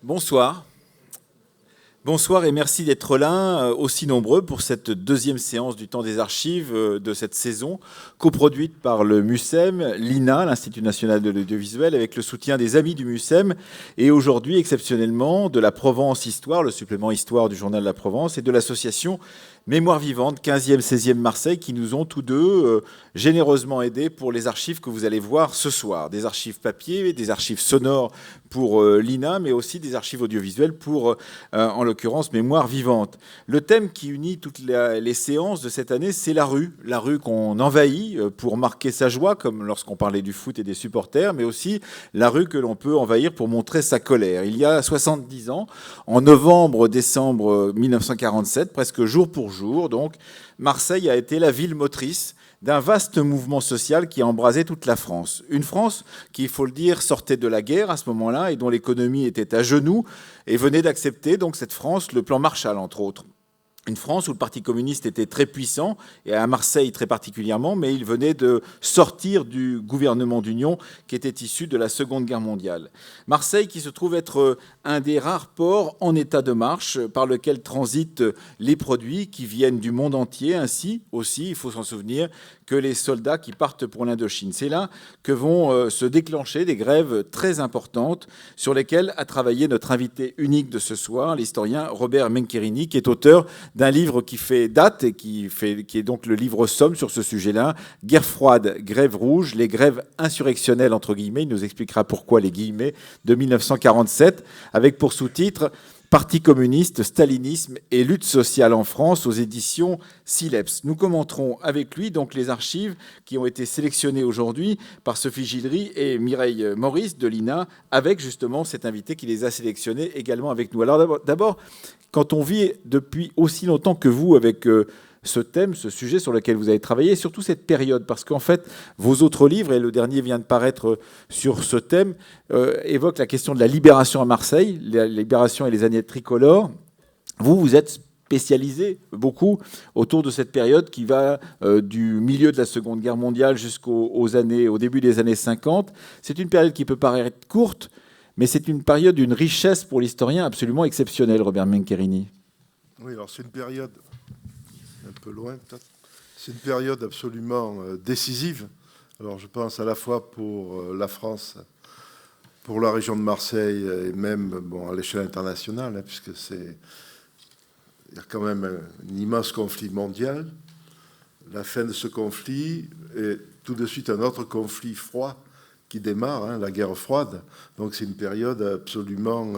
Bonsoir. Bonsoir et merci d'être là, aussi nombreux pour cette deuxième séance du Temps des Archives de cette saison, coproduite par le MUSEM, l'INA, l'Institut national de l'audiovisuel, avec le soutien des amis du MUSEM, et aujourd'hui, exceptionnellement, de la Provence Histoire, le supplément Histoire du Journal de la Provence, et de l'association Mémoire Vivante, 15e, 16e Marseille, qui nous ont tous deux généreusement aidés pour les archives que vous allez voir ce soir. Des archives papier, des archives sonores pour l'INA, mais aussi des archives audiovisuelles pour, en l'occurrence, Mémoire Vivante. Le thème qui unit toutes les séances de cette année, c'est la rue qu'on envahit pour marquer sa joie, comme lorsqu'on parlait du foot et des supporters, mais aussi la rue que l'on peut envahir pour montrer sa colère. Il y a 70 ans, en novembre-décembre 1947, presque jour pour jour, donc, Marseille a été la ville motrice d'un vaste mouvement social qui a embrasé toute la France. Une France qui, il faut le dire, sortait de la guerre à ce moment-là et dont l'économie était à genoux et venait d'accepter, donc cette France, le plan Marshall, entre autres. Une France où le Parti communiste était très puissant, et à Marseille très particulièrement, mais il venait de sortir du gouvernement d'union qui était issu de la Seconde Guerre mondiale. Marseille qui se trouve être un des rares ports en état de marche par lequel transitent les produits qui viennent du monde entier, ainsi aussi, il faut s'en souvenir, que les soldats qui partent pour l'Indochine. C'est là que vont se déclencher des grèves très importantes sur lesquelles a travaillé notre invité unique de ce soir, l'historien Robert Mencherini, qui est auteur d'un livre qui fait date et qui est donc le livre somme sur ce sujet-là, Guerre froide, grève rouge, les grèves insurrectionnelles, entre guillemets, il nous expliquera pourquoi les guillemets, de 1947, avec pour sous-titre Parti communiste, stalinisme et lutte sociale en France aux éditions Sileps. Nous commenterons avec lui donc les archives qui ont été sélectionnées aujourd'hui par Sophie Gilry et Mireille Maurice de l'INA, avec justement cet invité qui les a sélectionnées également avec nous. Alors d'abord, quand on vit depuis aussi longtemps que vous avec ce thème, ce sujet sur lequel vous avez travaillé, et surtout cette période, parce qu'en fait, vos autres livres, et le dernier vient de paraître sur ce thème, évoquent la question de la libération à Marseille, la libération et les années tricolores. Vous êtes spécialisé beaucoup autour de cette période qui va du milieu de la Seconde Guerre mondiale au début des années 50. C'est une période qui peut paraître courte, mais c'est une période d'une richesse pour l'historien absolument exceptionnelle, Robert Mencherini. Oui, alors c'est une période un peu loin peut-être. C'est une période absolument décisive. Alors je pense à la fois pour la France, pour la région de Marseille et même à l'échelle internationale, hein, puisque il y a quand même un immense conflit mondial. La fin de ce conflit et tout de suite un autre conflit froid qui démarre, hein, la guerre froide. Donc c'est une période absolument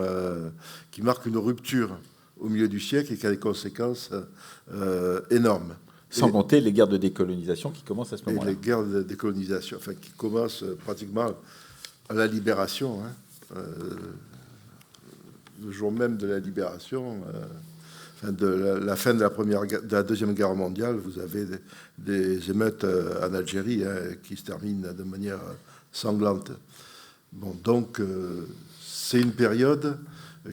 qui marque une rupture au milieu du siècle et qui a des conséquences énormes. Sans compter les guerres de décolonisation qui commencent à ce moment-là. Les guerres de décolonisation, enfin, qui commencent pratiquement à la libération. Hein, le jour même de la libération, de la fin de la Deuxième Guerre mondiale, vous avez des émeutes en Algérie qui se terminent de manière sanglante. Bon, donc, c'est une période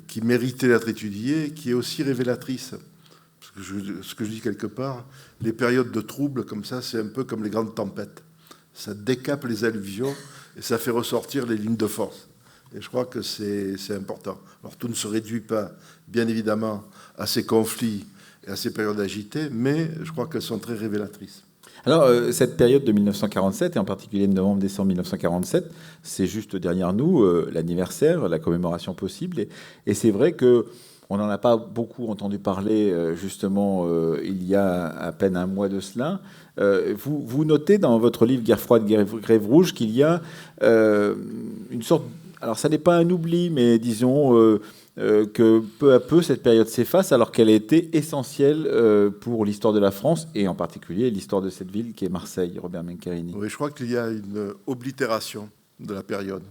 qui méritait d'être étudiée, qui est aussi révélatrice. Ce que je dis quelque part, les périodes de troubles comme ça, c'est un peu comme les grandes tempêtes. Ça décape les alluvions et ça fait ressortir les lignes de force. Et je crois que c'est important. Alors tout ne se réduit pas, bien évidemment, à ces conflits et à ces périodes agitées, mais je crois qu'elles sont très révélatrices. Alors, cette période de 1947, et en particulier de novembre-décembre 1947, c'est juste derrière nous l'anniversaire, la commémoration possible. Et c'est vrai que on n'en a pas beaucoup entendu parler, justement, il y a à peine un mois de cela. Vous notez dans votre livre Guerre froide, grève rouge qu'il y a une sorte... Alors, ça n'est pas un oubli, mais disons que peu à peu, cette période s'efface, alors qu'elle a été essentielle pour l'histoire de la France, et en particulier l'histoire de cette ville qui est Marseille, Robert Mencherini. Oui, je crois qu'il y a une oblitération de la période.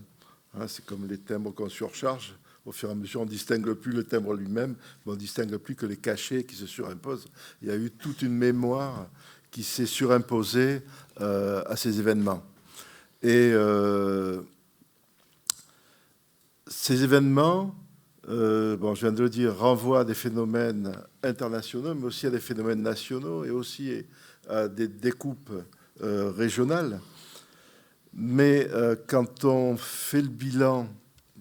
Hein, c'est comme les timbres qu'on surcharge. Au fur et à mesure, on ne distingue plus le timbre lui-même, mais on ne distingue plus que les cachets qui se surimposent. Il y a eu toute une mémoire qui s'est surimposée à ces événements. Et ces événements, je viens de le dire, renvoient à des phénomènes internationaux, mais aussi à des phénomènes nationaux et aussi à des découpes régionales. Mais quand on fait le bilan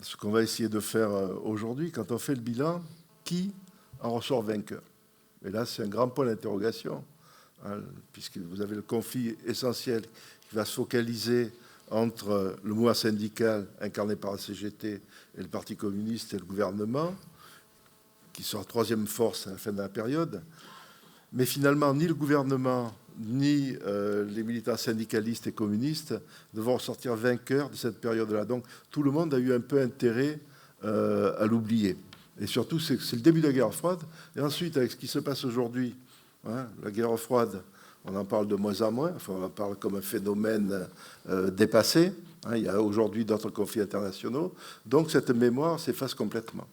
ce qu'on va essayer de faire aujourd'hui, quand on fait le bilan, qui en ressort vainqueur? Et là, c'est un grand point d'interrogation, hein, puisque vous avez le conflit essentiel qui va se focaliser entre le mouvement syndical incarné par la CGT et le Parti communiste et le gouvernement, qui sera troisième force à la fin de la période. Mais finalement, ni le gouvernement, ni les militants syndicalistes et communistes ne vont ressortir vainqueurs de cette période-là. Donc tout le monde a eu un peu intérêt à l'oublier. Et surtout, c'est le début de la guerre froide. Et ensuite, avec ce qui se passe aujourd'hui, hein, la guerre froide, on en parle de moins en moins, enfin, on en parle comme un phénomène dépassé. Hein, il y a aujourd'hui d'autres conflits internationaux. Donc cette mémoire s'efface complètement.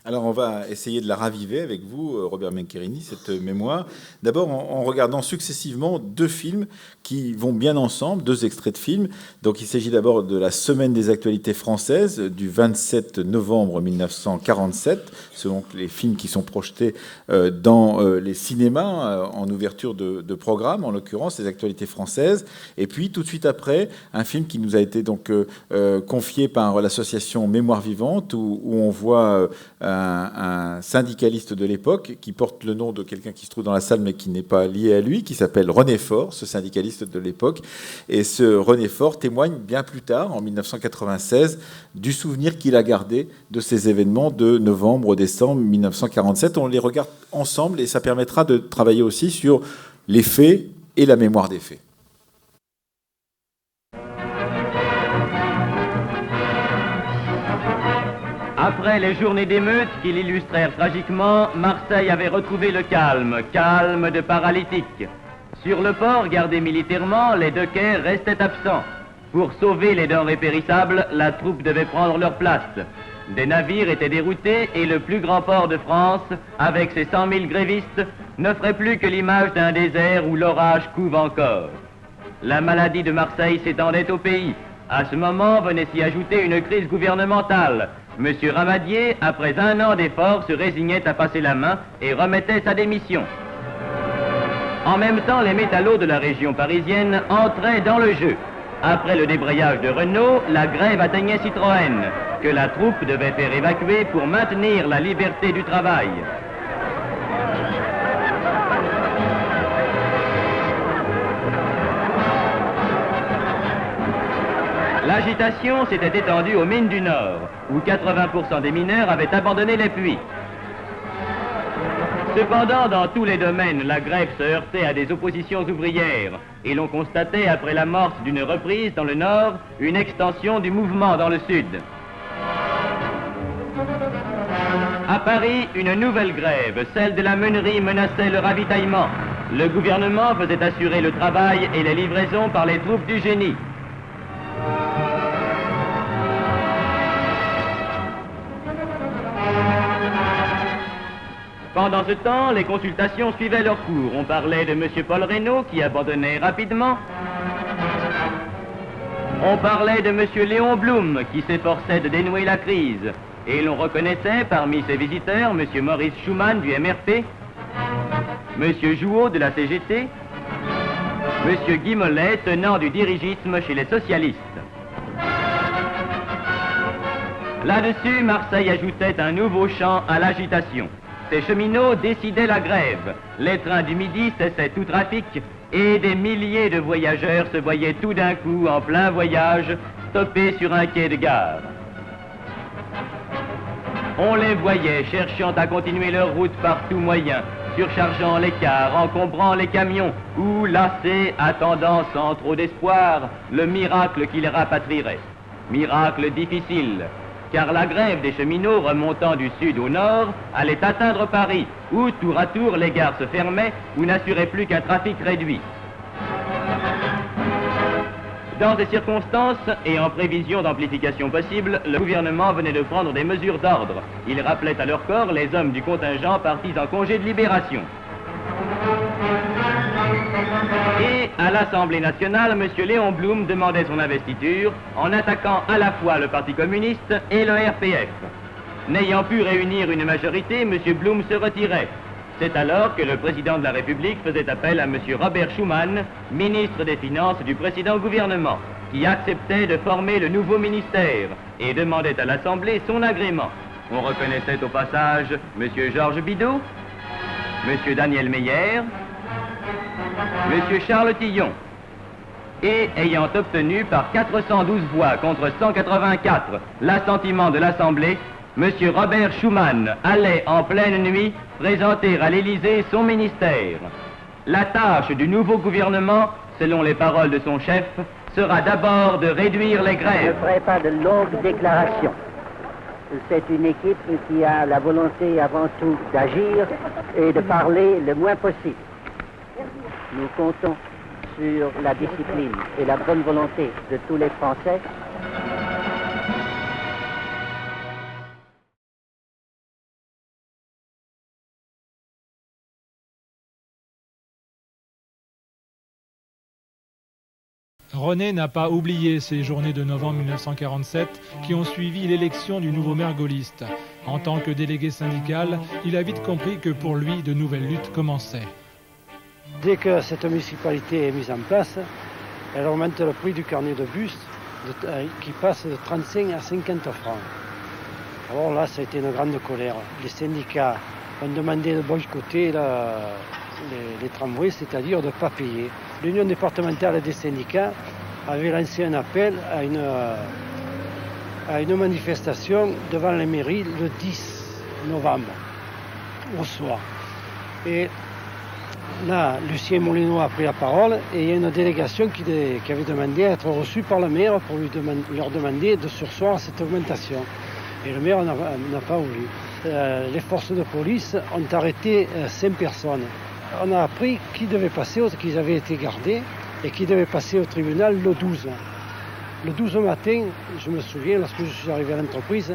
Alors, on va essayer de la raviver avec vous, Robert Menkerini, cette mémoire. D'abord, en regardant successivement deux films qui vont bien ensemble, deux extraits de films. Donc, il s'agit d'abord de la Semaine des actualités françaises du 27 novembre 1947. Ce sont donc les films qui sont projetés dans les cinémas en ouverture de programme, en l'occurrence les actualités françaises. Et puis, tout de suite après, un film qui nous a été donc confié par l'association Mémoire Vivante, où on voit un syndicaliste de l'époque qui porte le nom de quelqu'un qui se trouve dans la salle mais qui n'est pas lié à lui, qui s'appelle René Faure, ce syndicaliste de l'époque. Et ce René Faure témoigne bien plus tard, en 1996, du souvenir qu'il a gardé de ces événements de novembre-décembre 1947. On les regarde ensemble et ça permettra de travailler aussi sur les faits et la mémoire des faits. Après les journées d'émeute qui l'illustrèrent tragiquement, Marseille avait retrouvé le calme, calme de paralytique. Sur le port gardé militairement, les deux quais restaient absents. Pour sauver les denrées périssables, la troupe devait prendre leur place. Des navires étaient déroutés et le plus grand port de France, avec ses 100 000 grévistes, n'offrait plus que l'image d'un désert où l'orage couve encore. La maladie de Marseille s'étendait au pays. À ce moment venait s'y ajouter une crise gouvernementale. Monsieur Ramadier, après un an d'efforts, se résignait à passer la main et remettait sa démission. En même temps, les métallos de la région parisienne entraient dans le jeu. Après le débrayage de Renault, la grève atteignait Citroën, que la troupe devait faire évacuer pour maintenir la liberté du travail. L'agitation s'était étendue aux mines du Nord, où 80% des mineurs avaient abandonné les puits. Cependant, dans tous les domaines, la grève se heurtait à des oppositions ouvrières, et l'on constatait, après l'amorce d'une reprise dans le Nord, une extension du mouvement dans le Sud. À Paris, une nouvelle grève, celle de la meunerie, menaçait le ravitaillement. Le gouvernement faisait assurer le travail et les livraisons par les troupes du génie. Pendant ce temps, les consultations suivaient leur cours. On parlait de M. Paul Reynaud, qui abandonnait rapidement. On parlait de M. Léon Blum, qui s'efforçait de dénouer la crise. Et l'on reconnaissait parmi ses visiteurs M. Maurice Schumann du MRP, M. Jouot de la CGT, M. Guy Mollet, tenant du dirigisme chez les socialistes. Là-dessus, Marseille ajoutait un nouveau champ à l'agitation. Ces cheminots décidaient la grève. Les trains du midi cessaient tout trafic et des milliers de voyageurs se voyaient tout d'un coup en plein voyage stoppés sur un quai de gare. On les voyait cherchant à continuer leur route par tout moyen, surchargeant les cars, encombrant les camions ou lassés, attendant sans trop d'espoir le miracle qui les rapatrierait. Miracle difficile, car la grève des cheminots remontant du sud au nord allait atteindre Paris, où tour à tour les gares se fermaient ou n'assuraient plus qu'un trafic réduit. Dans ces circonstances, et en prévision d'amplification possible, le gouvernement venait de prendre des mesures d'ordre. Il rappelait à leur corps les hommes du contingent partis en congé de libération. Et à l'Assemblée nationale, M. Léon Blum demandait son investiture en attaquant à la fois le Parti communiste et le RPF. N'ayant pu réunir une majorité, M. Blum se retirait. C'est alors que le président de la République faisait appel à M. Robert Schuman, ministre des Finances du précédent gouvernement. qui acceptait de former le nouveau ministère et demandait à l'Assemblée son agrément. On reconnaissait au passage M. Georges Bidault, M. Daniel Meyer, M. Charles Tillon. Et ayant obtenu par 412 voix contre 184 l'assentiment de l'Assemblée, M. Robert Schuman allait en pleine nuit présenter à l'Élysée son ministère. La tâche du nouveau gouvernement, selon les paroles de son chef, sera d'abord de réduire les grèves. Je ne ferai pas de longues déclarations. C'est une équipe qui a la volonté avant tout d'agir et de parler le moins possible. Nous comptons sur la discipline et la bonne volonté de tous les Français. René n'a pas oublié ces journées de novembre 1947 qui ont suivi l'élection du nouveau maire gaulliste. En tant que délégué syndical, il a vite compris que pour lui, de nouvelles luttes commençaient. Dès que cette municipalité est mise en place, elle augmente le prix du carnet de bus qui passe de 35 à 50 francs. Alors là, ça a été une grande colère. Les syndicats ont demandé de boycotter les tramways, c'est-à-dire de ne pas payer. L'Union départementale des syndicats avait lancé un appel à une manifestation devant les mairies le 10 novembre, au soir. Et là, Lucien Molino a pris la parole et il y a une délégation qui avait demandé à être reçue par le maire pour leur demander de surseoir à cette augmentation. Et le maire n'a pas voulu. Les forces de police ont arrêté 5 personnes. On a appris qu'ils avaient été gardés et qu'ils devaient passer au tribunal le 12. Le 12 matin, je me souviens, lorsque je suis arrivé à l'entreprise,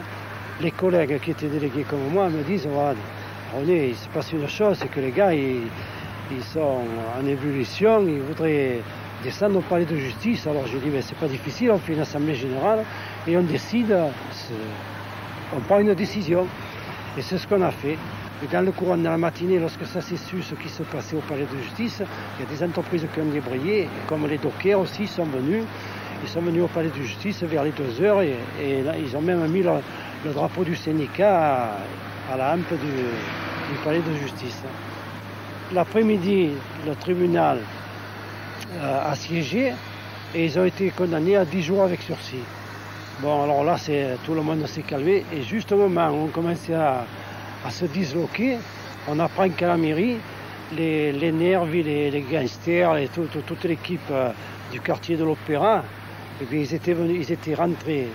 les collègues qui étaient délégués comme moi me disent « René, il se passe une chose, c'est que les gars, ils sont en ébullition, ils voudraient descendre au palais de justice. » Alors je dis « c'est pas difficile, on fait une assemblée générale et on décide, on prend une décision. » Et c'est ce qu'on a fait. Et dans le courant de la matinée, lorsque ça s'est su ce qui se passait au palais de justice, il y a des entreprises qui ont débrayé, comme les dockers aussi sont venus. Ils sont venus au palais de justice vers les 2 heures et là, ils ont même mis le drapeau du syndicat à la hampe du palais de justice. L'après-midi, le tribunal a siégé et ils ont été condamnés à 10 jours avec sursis. Bon, alors là, tout le monde s'est calmé et juste au moment où on commençait à se disloquer, on apprend qu'à la mairie, les nervis, les gangsters et toute l'équipe du quartier de l'Opéra, eh bien, ils étaient rentrés,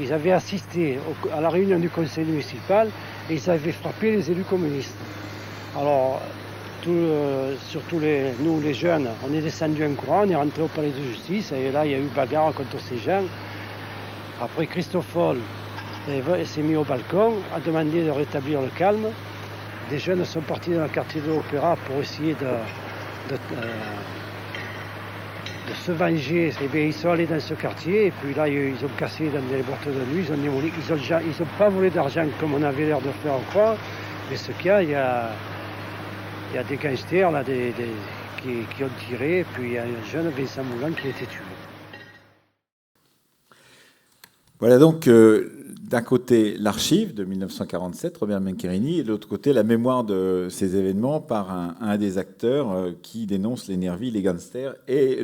ils avaient assisté à la réunion du conseil municipal et ils avaient frappé les élus communistes. Alors, surtout nous les jeunes, on est descendus en courant, on est rentrés au palais de justice et là il y a eu bagarre contre ces gens. Après Christoffel s'est mis au balcon, a demandé de rétablir le calme. Des jeunes sont partis dans le quartier de l'Opéra pour essayer de se venger. Et bien, ils sont allés dans ce quartier et puis là, ils ont cassé dans les boîtes de nuit, ils n'ont pas volé d'argent comme on avait l'air de faire croire. Mais ce qu'il y a, il y a des gangsters là, qui ont tiré et puis il y a un jeune, Vincent Moulin, qui a été tué. Voilà donc d'un côté l'archive de 1947, Robert Menkerini, et de l'autre côté la mémoire de ces événements par un des acteurs qui dénonce les nervis, les gangsters et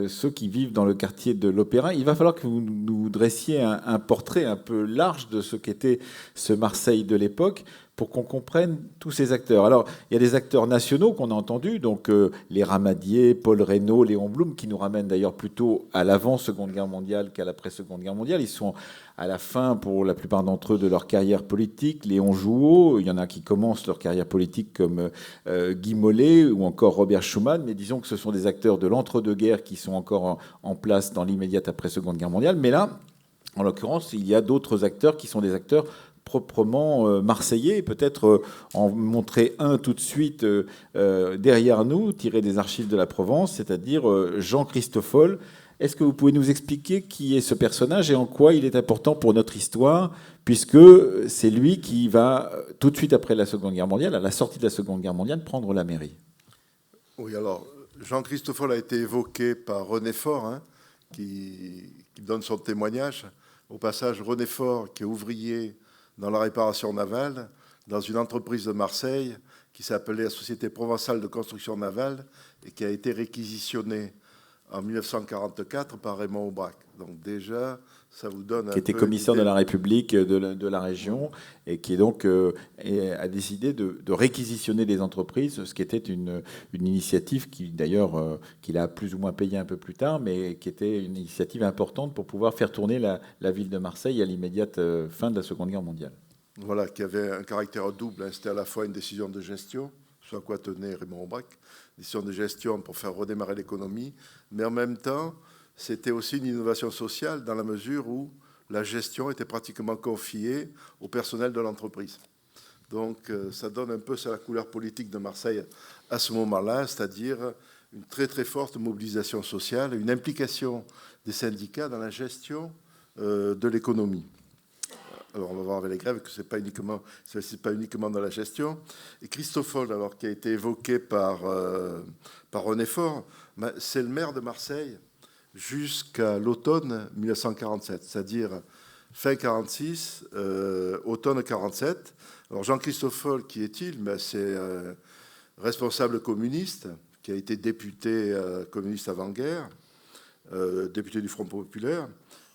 ceux qui vivent dans le quartier de l'Opéra. Il va falloir que vous nous dressiez un portrait un peu large de ce qu'était ce Marseille de l'époque, pour qu'on comprenne tous ces acteurs. Alors, il y a des acteurs nationaux qu'on a entendus, donc les Ramadier, Paul Reynaud, Léon Blum, qui nous ramènent d'ailleurs plutôt à l'avant-Seconde Guerre mondiale qu'à l'après-Seconde Guerre mondiale. Ils sont à la fin, pour la plupart d'entre eux, de leur carrière politique. Léon Jouot, il y en a qui commencent leur carrière politique comme Guy Mollet ou encore Robert Schuman, mais disons que ce sont des acteurs de l'entre-deux-guerres qui sont encore en place dans l'immédiate après-Seconde Guerre mondiale. Mais là, en l'occurrence, il y a d'autres acteurs qui sont des acteurs proprement marseillais. Peut-être en montrer un tout de suite derrière nous, tiré des archives de la Provence, c'est-à-dire Jean Christoffel. Est-ce que vous pouvez nous expliquer qui est ce personnage et en quoi il est important pour notre histoire, puisque c'est lui qui va, tout de suite après la Seconde Guerre mondiale, à la sortie de la Seconde Guerre mondiale, prendre la mairie? Oui, alors, Jean Christoffel a été évoqué par René Faure, qui donne son témoignage. Au passage, René Faure, qui est ouvrier dans la réparation navale, dans une entreprise de Marseille qui s'appelait la Société provençale de construction navale et qui a été réquisitionnée en 1944 par Raymond Aubrac. Donc déjà, ça vous donne un peu... Qui était commissaire de la République de la région et qui donc a décidé de réquisitionner les entreprises, ce qui était une initiative qui d'ailleurs qu'il a plus ou moins payé un peu plus tard, mais qui était une initiative importante pour pouvoir faire tourner la ville de Marseille à l'immédiate fin de la Seconde Guerre mondiale. Voilà, qui avait un caractère double. C'était à la fois une décision de gestion, ce à quoi tenait Raymond Aubrac, décision de gestion pour faire redémarrer l'économie, mais en même temps, c'était aussi une innovation sociale dans la mesure où la gestion était pratiquement confiée au personnel de l'entreprise. Donc ça donne un peu la couleur politique de Marseille à ce moment-là, c'est-à-dire une très très forte mobilisation sociale, une implication des syndicats dans la gestion de l'économie. Alors, on va voir avec les grèves que ce n'est pas uniquement dans la gestion. Et Christoffel, alors, qui a été évoqué par René Faure, c'est le maire de Marseille jusqu'à l'automne 1947, c'est-à-dire fin 1946, automne 1947. Alors, Jean Christoffel, qui est-il? C'est responsable communiste, qui a été député communiste avant-guerre, député du Front populaire,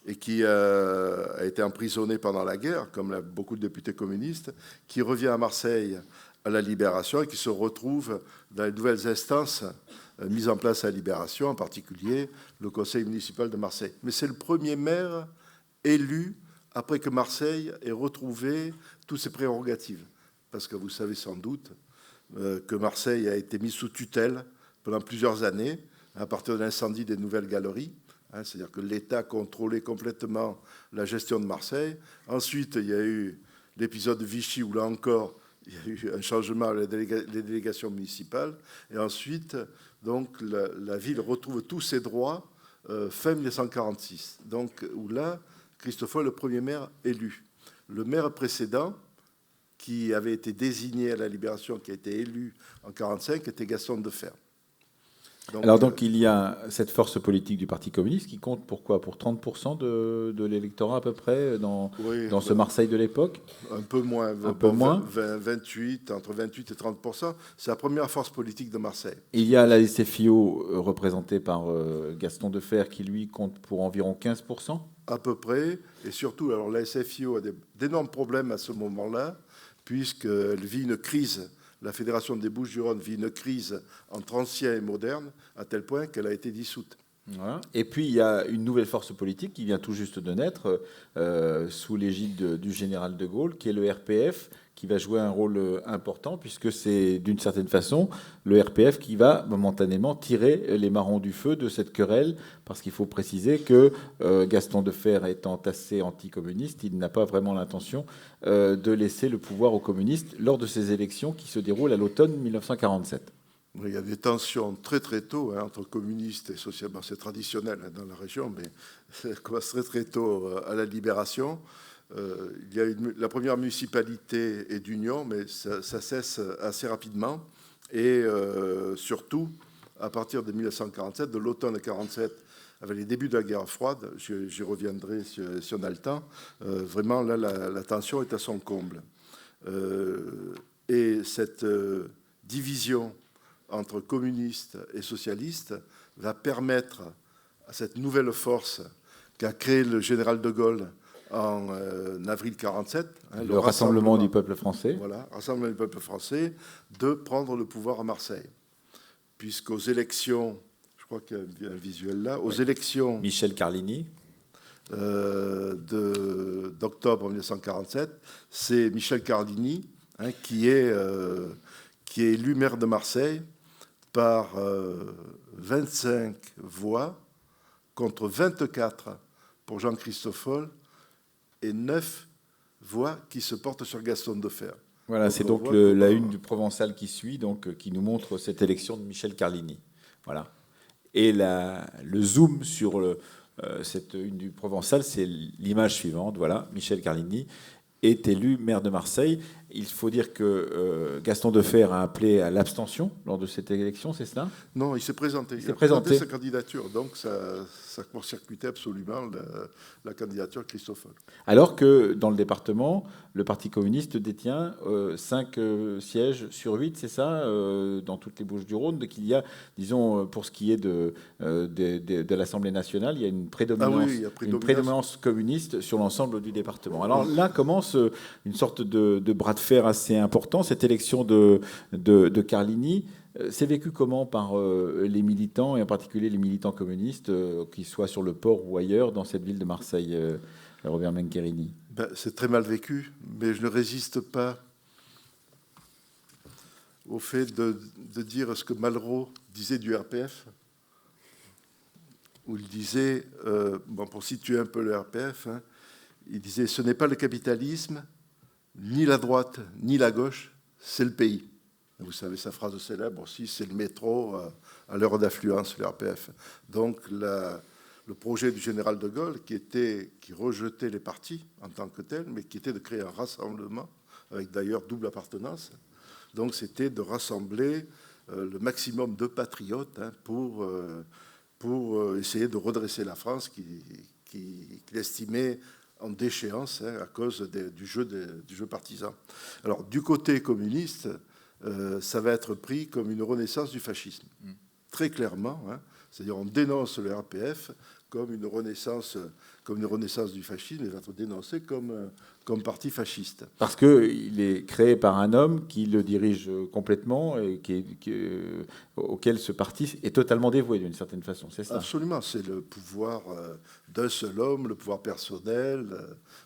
et qui a été emprisonné pendant la guerre, comme beaucoup de députés communistes, qui revient à Marseille à la Libération et qui se retrouve dans les nouvelles instances mises en place à la Libération, en particulier le conseil municipal de Marseille. Mais c'est le premier maire élu après que Marseille ait retrouvé toutes ses prérogatives. Parce que vous savez sans doute que Marseille a été mise sous tutelle pendant plusieurs années, à partir de l'incendie des Nouvelles Galeries. C'est-à-dire que l'État contrôlait complètement la gestion de Marseille. Ensuite, il y a eu l'épisode de Vichy, où là encore, il y a eu un changement des délégations municipales. Et ensuite, donc, la ville retrouve tous ses droits fin 1946. Donc, où là, Christoffel est le premier maire élu. Le maire précédent, qui avait été désigné à la Libération, qui a été élu en 1945, était Gaston Defferre. Donc il y a cette force politique du Parti communiste qui compte pour quoi? Pour 30% de l'électorat à peu près dans ce Marseille de l'époque? Un peu moins. Peu moins. 28, entre 28 et 30%. C'est la première force politique de Marseille. Il y a la SFIO représentée par Gaston Defferre qui lui compte pour environ 15%? À peu près. Et surtout, alors la SFIO a d'énormes problèmes à ce moment-là, puisqu'elle vit une crise. La Fédération des Bouches-du-Rhône vit une crise entre ancien et moderne, à tel point qu'elle a été dissoute. Voilà. Et puis, il y a une nouvelle force politique qui vient tout juste de naître, sous l'égide du général de Gaulle, qui est le RPF, qui va jouer un rôle important, puisque c'est, d'une certaine façon, le RPF qui va momentanément tirer les marrons du feu de cette querelle, parce qu'il faut préciser que Gaston Defferre étant assez anticommuniste, il n'a pas vraiment l'intention de laisser le pouvoir aux communistes lors de ces élections qui se déroulent à l'automne 1947. Il y a des tensions très très tôt entre communistes et socialistes. C'est traditionnel dans la région, mais ça commence très très tôt à la Libération. Il y a la première municipalité est d'union, mais ça cesse assez rapidement. Et surtout, à partir de 1947, de l'automne 1947, avec les débuts de la guerre froide, j'y reviendrai si on a le temps, vraiment là, la tension est à son comble. Et cette division entre communistes et socialistes va permettre à cette nouvelle force qu'a créée le général de Gaulle en avril 1947, le Rassemblement du peuple français. Voilà, Rassemblement du peuple français, de prendre le pouvoir à Marseille. Puisqu'aux élections, je crois qu'il y a un visuel là, aux élections... Michel Carlini. D'octobre 1947, c'est Michel Carlini qui est élu maire de Marseille par 25 voix contre 24 pour Jean Christoffel et 9 voix qui se portent sur Gaston Defferre. Voilà, c'est donc la une du Provençal qui suit, donc, qui nous montre cette élection de Michel Carlini. Voilà. Et le zoom sur cette une du Provençal, c'est l'image suivante. Voilà, Michel Carlini est élu maire de Marseille. Il faut dire que Gaston Defferre a appelé à l'abstention lors de cette élection, c'est cela? Non, il s'est présenté. Il s'est présenté présenté sa candidature, donc ça court-circuitait absolument la candidature de Christophe. Alors que dans le département, le Parti communiste détient 5 sièges sur 8, c'est ça, dans toutes les Bouches-du-Rhône. Donc il y a, disons, pour ce qui est de l'Assemblée nationale, il y a une prédominance communiste sur l'ensemble du département. Alors là commence une sorte de bras de fer assez important, cette élection de Carlini. C'est vécu comment par les militants, et en particulier les militants communistes, qu'ils soient sur le port ou ailleurs, dans cette ville de Marseille, Robert Mencherini? C'est très mal vécu, mais je ne résiste pas au fait de dire ce que Malraux disait du RPF, où il disait, pour situer un peu le RPF, hein, il disait « Ce n'est pas le capitalisme, ni la droite, ni la gauche, c'est le pays ». Vous savez sa phrase célèbre aussi, c'est le métro à l'heure d'affluence, le RPF. Donc le projet du général de Gaulle, qui rejetait les partis en tant que tels, mais qui était de créer un rassemblement, avec d'ailleurs double appartenance. Donc c'était de rassembler le maximum de patriotes, hein, pour essayer de redresser la France qu'il estimait en déchéance, hein, à cause du jeu partisan. Alors du côté communiste, ça va être pris comme une renaissance du fascisme, très clairement, hein. C'est-à-dire on dénonce le RPF comme une renaissance du fascisme, et va être dénoncé comme parti fasciste. Parce qu'il est créé par un homme qui le dirige complètement et auquel ce parti est totalement dévoué d'une certaine façon, c'est ça? Absolument, c'est le pouvoir d'un seul homme, le pouvoir personnel,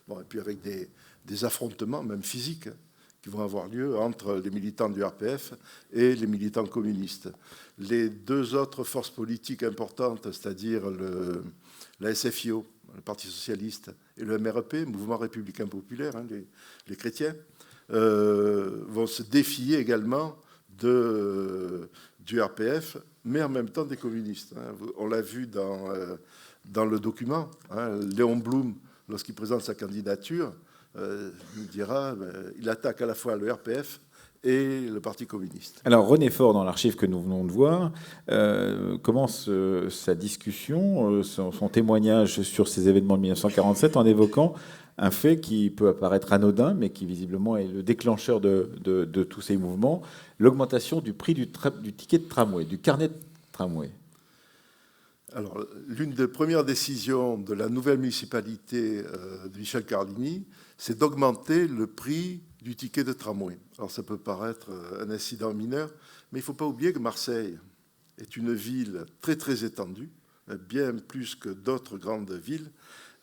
et puis avec des affrontements, même physiques, qui vont avoir lieu entre les militants du RPF et les militants communistes. Les deux autres forces politiques importantes, c'est-à-dire la SFIO, le Parti socialiste, et le MRP, Mouvement républicain populaire, hein, les chrétiens, vont se défier également du RPF, mais en même temps des communistes, hein. On l'a vu dans le document, hein, Léon Blum, lorsqu'il présente sa candidature, il dira, il attaque à la fois le RPF et le Parti communiste. Alors René Faure, dans l'archive que nous venons de voir, commence sa discussion, son témoignage sur ces événements de 1947 en évoquant un fait qui peut apparaître anodin, mais qui visiblement est le déclencheur de tous ces mouvements, l'augmentation du prix du ticket de tramway, du carnet de tramway. Alors, l'une des premières décisions de la nouvelle municipalité de Michel Carlini, c'est d'augmenter le prix du ticket de tramway. Alors, ça peut paraître un incident mineur, mais il ne faut pas oublier que Marseille est une ville très, très étendue, bien plus que d'autres grandes villes,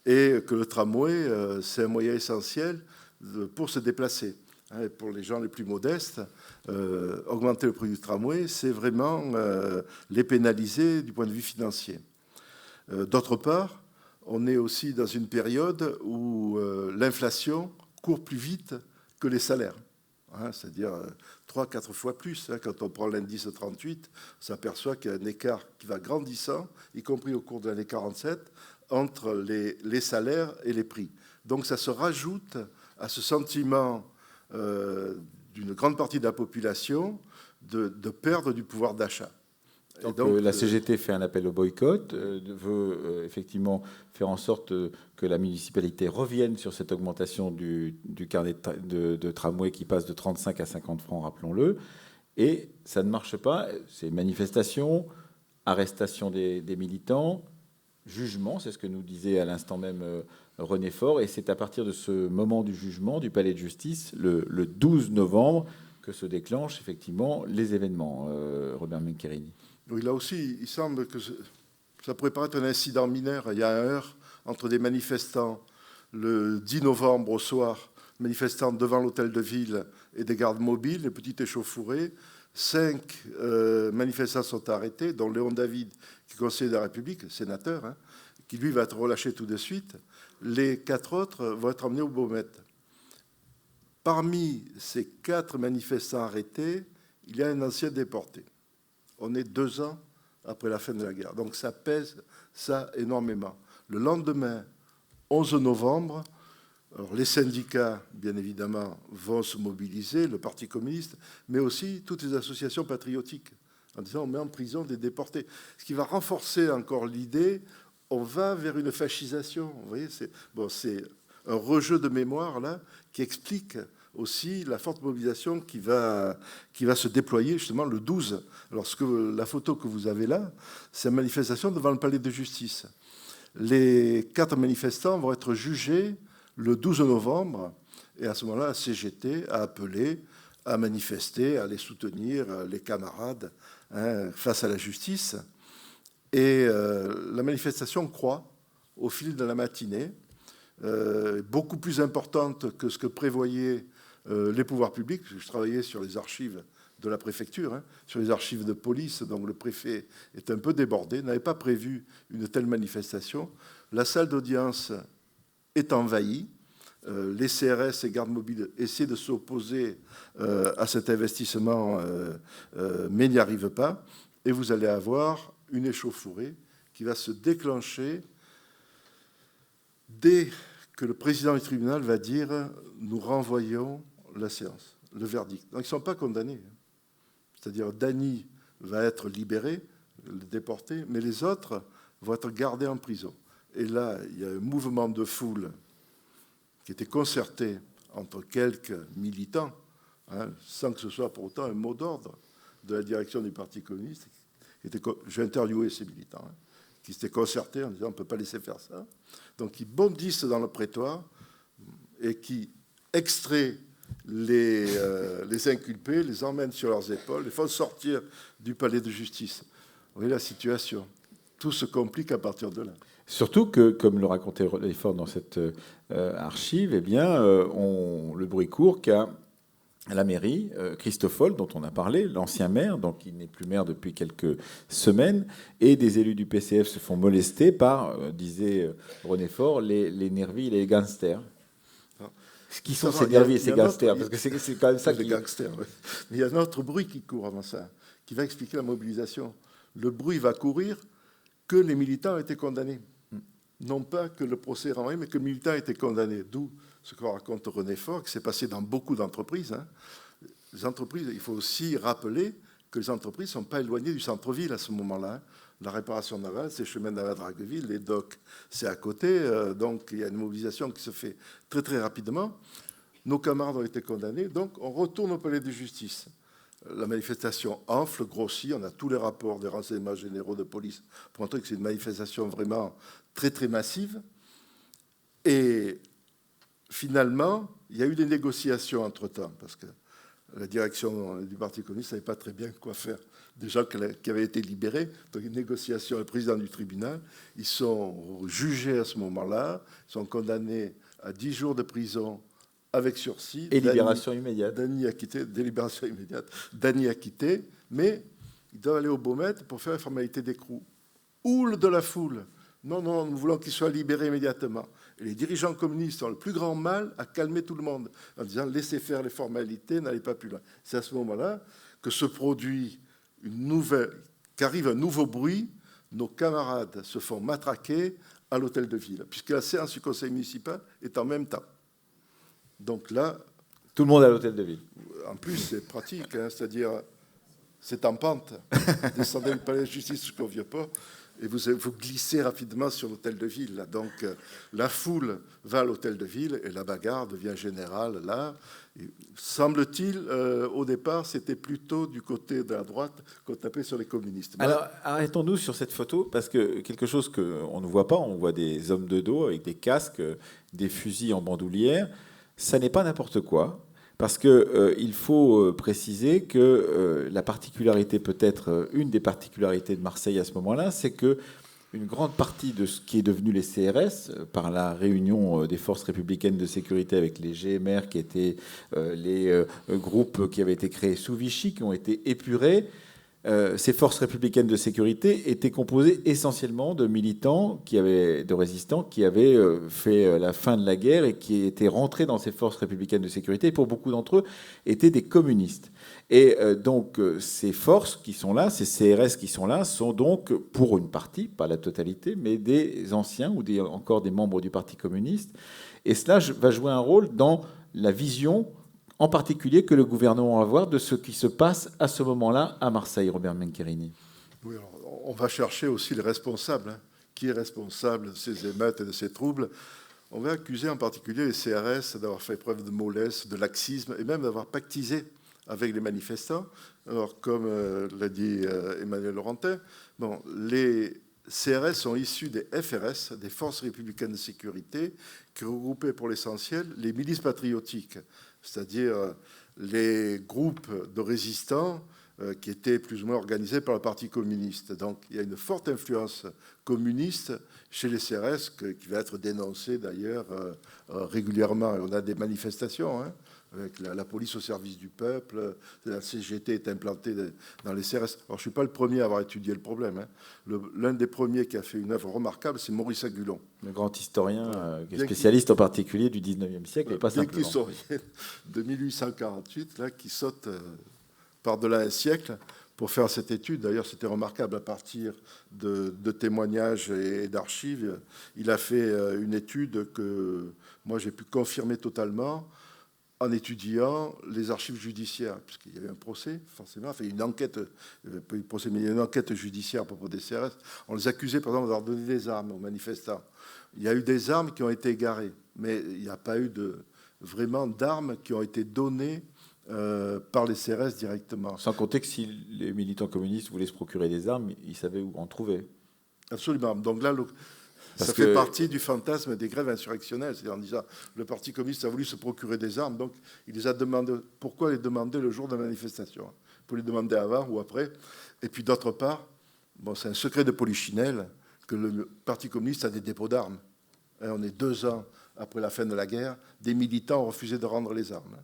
et que le tramway, c'est un moyen essentiel pour se déplacer. Et pour les gens les plus modestes, augmenter le prix du tramway, c'est vraiment les pénaliser du point de vue financier. D'autre part, on est aussi dans une période où l'inflation court plus vite que les salaires, hein, c'est-à-dire 3-4 fois plus. Hein. Quand on prend l'indice 38, on s'aperçoit qu'il y a un écart qui va grandissant, y compris au cours de l'année 47, entre les salaires et les prix. Donc ça se rajoute à ce sentiment d'une grande partie de la population de perdre du pouvoir d'achat. Donc la CGT fait un appel au boycott, veut effectivement faire en sorte que la municipalité revienne sur cette augmentation du carnet de tramway qui passe de 35 à 50 francs, rappelons-le, et ça ne marche pas. C'est manifestation, arrestation des militants, jugement, c'est ce que nous disait à l'instant même René Faure, et c'est à partir de ce moment du jugement du palais de justice, le 12 novembre, que se déclenchent effectivement les événements, Robert Mencherini. Oui, là aussi, il semble que ça pourrait paraître un incident mineur. Il y a un heurt entre des manifestants le 10 novembre au soir, manifestants devant l'hôtel de ville et des gardes mobiles, les petites échauffourées. 5 manifestants sont arrêtés, dont Léon David, qui est conseiller de la République, sénateur, hein, qui lui va être relâché tout de suite. Les 4 autres vont être emmenés au Baumette. Parmi ces 4 manifestants arrêtés, il y a un ancien déporté. On est 2 ans après la fin de la guerre. Donc ça pèse ça énormément. Le lendemain, 11 novembre, Alors, les syndicats, bien évidemment, vont se mobiliser, le Parti communiste, mais aussi toutes les associations patriotiques, en disant on met en prison des déportés. Ce qui va renforcer encore l'idée, on va vers une fascisation. Vous voyez, c'est un rejeu de mémoire là qui explique aussi la forte mobilisation qui va se déployer justement le 12. Alors, la photo que vous avez là, c'est une manifestation devant le palais de justice. Les 4 manifestants vont être jugés le 12 novembre, et à ce moment-là, la CGT a appelé à manifester, à aller soutenir les camarades face à la justice. Et la manifestation croît au fil de la matinée, beaucoup plus importante que ce que prévoyaient les pouvoirs publics. Je travaillais sur les archives de la préfecture, sur les archives de police, donc le préfet est un peu débordé, n'avait pas prévu une telle manifestation. La salle d'audience est envahie. Les CRS et gardes mobiles essaient de s'opposer à cet investissement, mais n'y arrivent pas. Et vous allez avoir une échauffourée qui va se déclencher dès que le président du tribunal va dire « nous renvoyons la séance, le verdict ». Donc ils ne sont pas condamnés. C'est-à-dire Dany va être libéré, déporté, mais les autres vont être gardés en prison. Et là, il y a un mouvement de foule qui était concerté entre quelques militants, sans que ce soit pour autant un mot d'ordre de la direction du Parti communiste. J'ai interviewé ces militants, qui s'étaient concertés en disant on ne peut pas laisser faire ça. Donc ils bondissent dans le prétoire et qui extraient les inculpés, les emmènent sur leurs épaules, les font sortir du palais de justice. Vous voyez la situation. Tout se complique à partir de là. Surtout que, comme le racontait René Faure dans cette archive, eh bien, le bruit court qu'à la mairie, Christophe Holl, dont on a parlé, l'ancien maire, donc il n'est plus maire depuis quelques semaines, et des élus du PCF se font molester par, disait René Faure, les nervis et les gangsters. Qui sont ces nervis et ces gangsters? Parce que c'est quand même ça les gangsters. Oui. Mais il y a un autre bruit qui court avant ça, qui va expliquer la mobilisation. Le bruit va courir que les militants ont été condamnés. Non pas que le procès est renvoyé, mais que le militant a été condamné. D'où ce que raconte René Faure, qui s'est passé dans beaucoup d'entreprises. Les entreprises, il faut aussi rappeler que les entreprises ne sont pas éloignées du centre-ville à ce moment-là. La réparation navale, c'est chemin de la Dragueville, les docks, c'est à côté. Donc, il y a une mobilisation qui se fait très, très rapidement. Nos camarades ont été condamnés. Donc, on retourne au palais de justice. La manifestation enfle, grossit. On a tous les rapports des renseignements généraux de police pour montrer que c'est une manifestation vraiment très, très massive. Et finalement, il y a eu des négociations entre-temps, parce que la direction du Parti communiste ne savait pas très bien quoi faire. Des gens qui avaient été libérés, donc une négociation, le président du tribunal, ils sont jugés à ce moment-là, ils sont condamnés à 10 jours de prison avec sursis. Et libération immédiate. Dany a quitté, délibération immédiate. Dany a quitté, mais ils doivent aller au Baumette pour faire la formalité d'écrou. Houle de la foule. Non, non, nous voulons qu'ils soient libérés immédiatement. Et les dirigeants communistes ont le plus grand mal à calmer tout le monde, en disant laissez faire les formalités, n'allez pas plus loin. C'est à ce moment-là que se produit qu'arrive un nouveau bruit. Nos camarades se font matraquer à l'hôtel de ville, puisque la séance du conseil municipal est en même temps. Donc là... Tout le monde à l'hôtel de ville. En plus, c'est pratique, c'est-à-dire, c'est en pente. Descendez le palais de justice jusqu'au Vieux-Port, et vous glissez rapidement sur l'hôtel de ville. Là. Donc, la foule va à l'hôtel de ville, et la bagarre devient générale là. Et, semble-t-il, au départ, c'était plutôt du côté de la droite qu'on tapait sur les communistes. Alors, arrêtons-nous sur cette photo, parce que quelque chose qu'on ne voit pas, on voit des hommes de dos avec des casques, des fusils en bandoulière. Ça n'est pas n'importe quoi, parce qu'il faut préciser que la particularité, peut-être une des particularités de Marseille à ce moment-là, c'est que une grande partie de ce qui est devenu les CRS, par la réunion des forces républicaines de sécurité avec les GMR, qui étaient les groupes qui avaient été créés sous Vichy, qui ont été épurés, ces forces républicaines de sécurité étaient composées essentiellement de militants, de résistants, qui avaient fait la fin de la guerre et qui étaient rentrés dans ces forces républicaines de sécurité. Et pour beaucoup d'entre eux, étaient des communistes. Et donc, ces forces qui sont là, ces CRS qui sont là, sont donc, pour une partie, pas la totalité, mais des anciens ou encore des membres du Parti communiste. Et cela va jouer un rôle dans la vision en particulier que le gouvernement va avoir de ce qui se passe à ce moment-là à Marseille, Robert Mencherini. Oui, alors, on va chercher aussi les responsables. Qui est responsable de ces émeutes et de ces troubles? On va accuser en particulier les CRS d'avoir fait preuve de mollesse, de laxisme et même d'avoir pactisé avec les manifestants. Alors, comme l'a dit Emmanuel Laurentin, bon, les CRS sont issus des FRS, des Forces républicaines de sécurité, qui regroupaient pour l'essentiel les milices patriotiques, c'est-à-dire les groupes de résistants qui étaient plus ou moins organisés par le Parti communiste. Donc il y a une forte influence communiste chez les CRS qui va être dénoncée d'ailleurs régulièrement. On a des manifestations avec la police au service du peuple, la CGT est implantée dans les CRS. Alors je ne suis pas le premier à avoir étudié le problème. L'un des premiers qui a fait une œuvre remarquable, c'est Maurice Agulon. Le grand historien, qui est spécialiste en particulier du 19e siècle, et pas simplement. Historien de 1848, là, qui saute par-delà un siècle pour faire cette étude. D'ailleurs, c'était remarquable à partir de témoignages et d'archives. Il a fait une étude que moi j'ai pu confirmer totalement en étudiant les archives judiciaires, puisqu'il y avait un procès, forcément, enfin une enquête, pas un procès, mais une enquête judiciaire à propos des CRS. On les accusait, par exemple, d'avoir donné des armes aux manifestants. Il y a eu des armes qui ont été égarées, mais il n'y a pas eu vraiment d'armes qui ont été données par les CRS directement. Sans compter que si les militants communistes voulaient se procurer des armes, ils savaient où en trouver. Absolument. Donc là, ça fait partie du fantasme des grèves insurrectionnelles. C'est-à-dire en disant, le Parti communiste a voulu se procurer des armes, donc il les a demandé. Pourquoi les demander le jour de la manifestation? Pour les demander avant ou après. Et puis d'autre part, bon, c'est un secret de polichinelle que le Parti communiste a des dépôts d'armes. On est 2 ans après la fin de la guerre, des militants ont refusé de rendre les armes.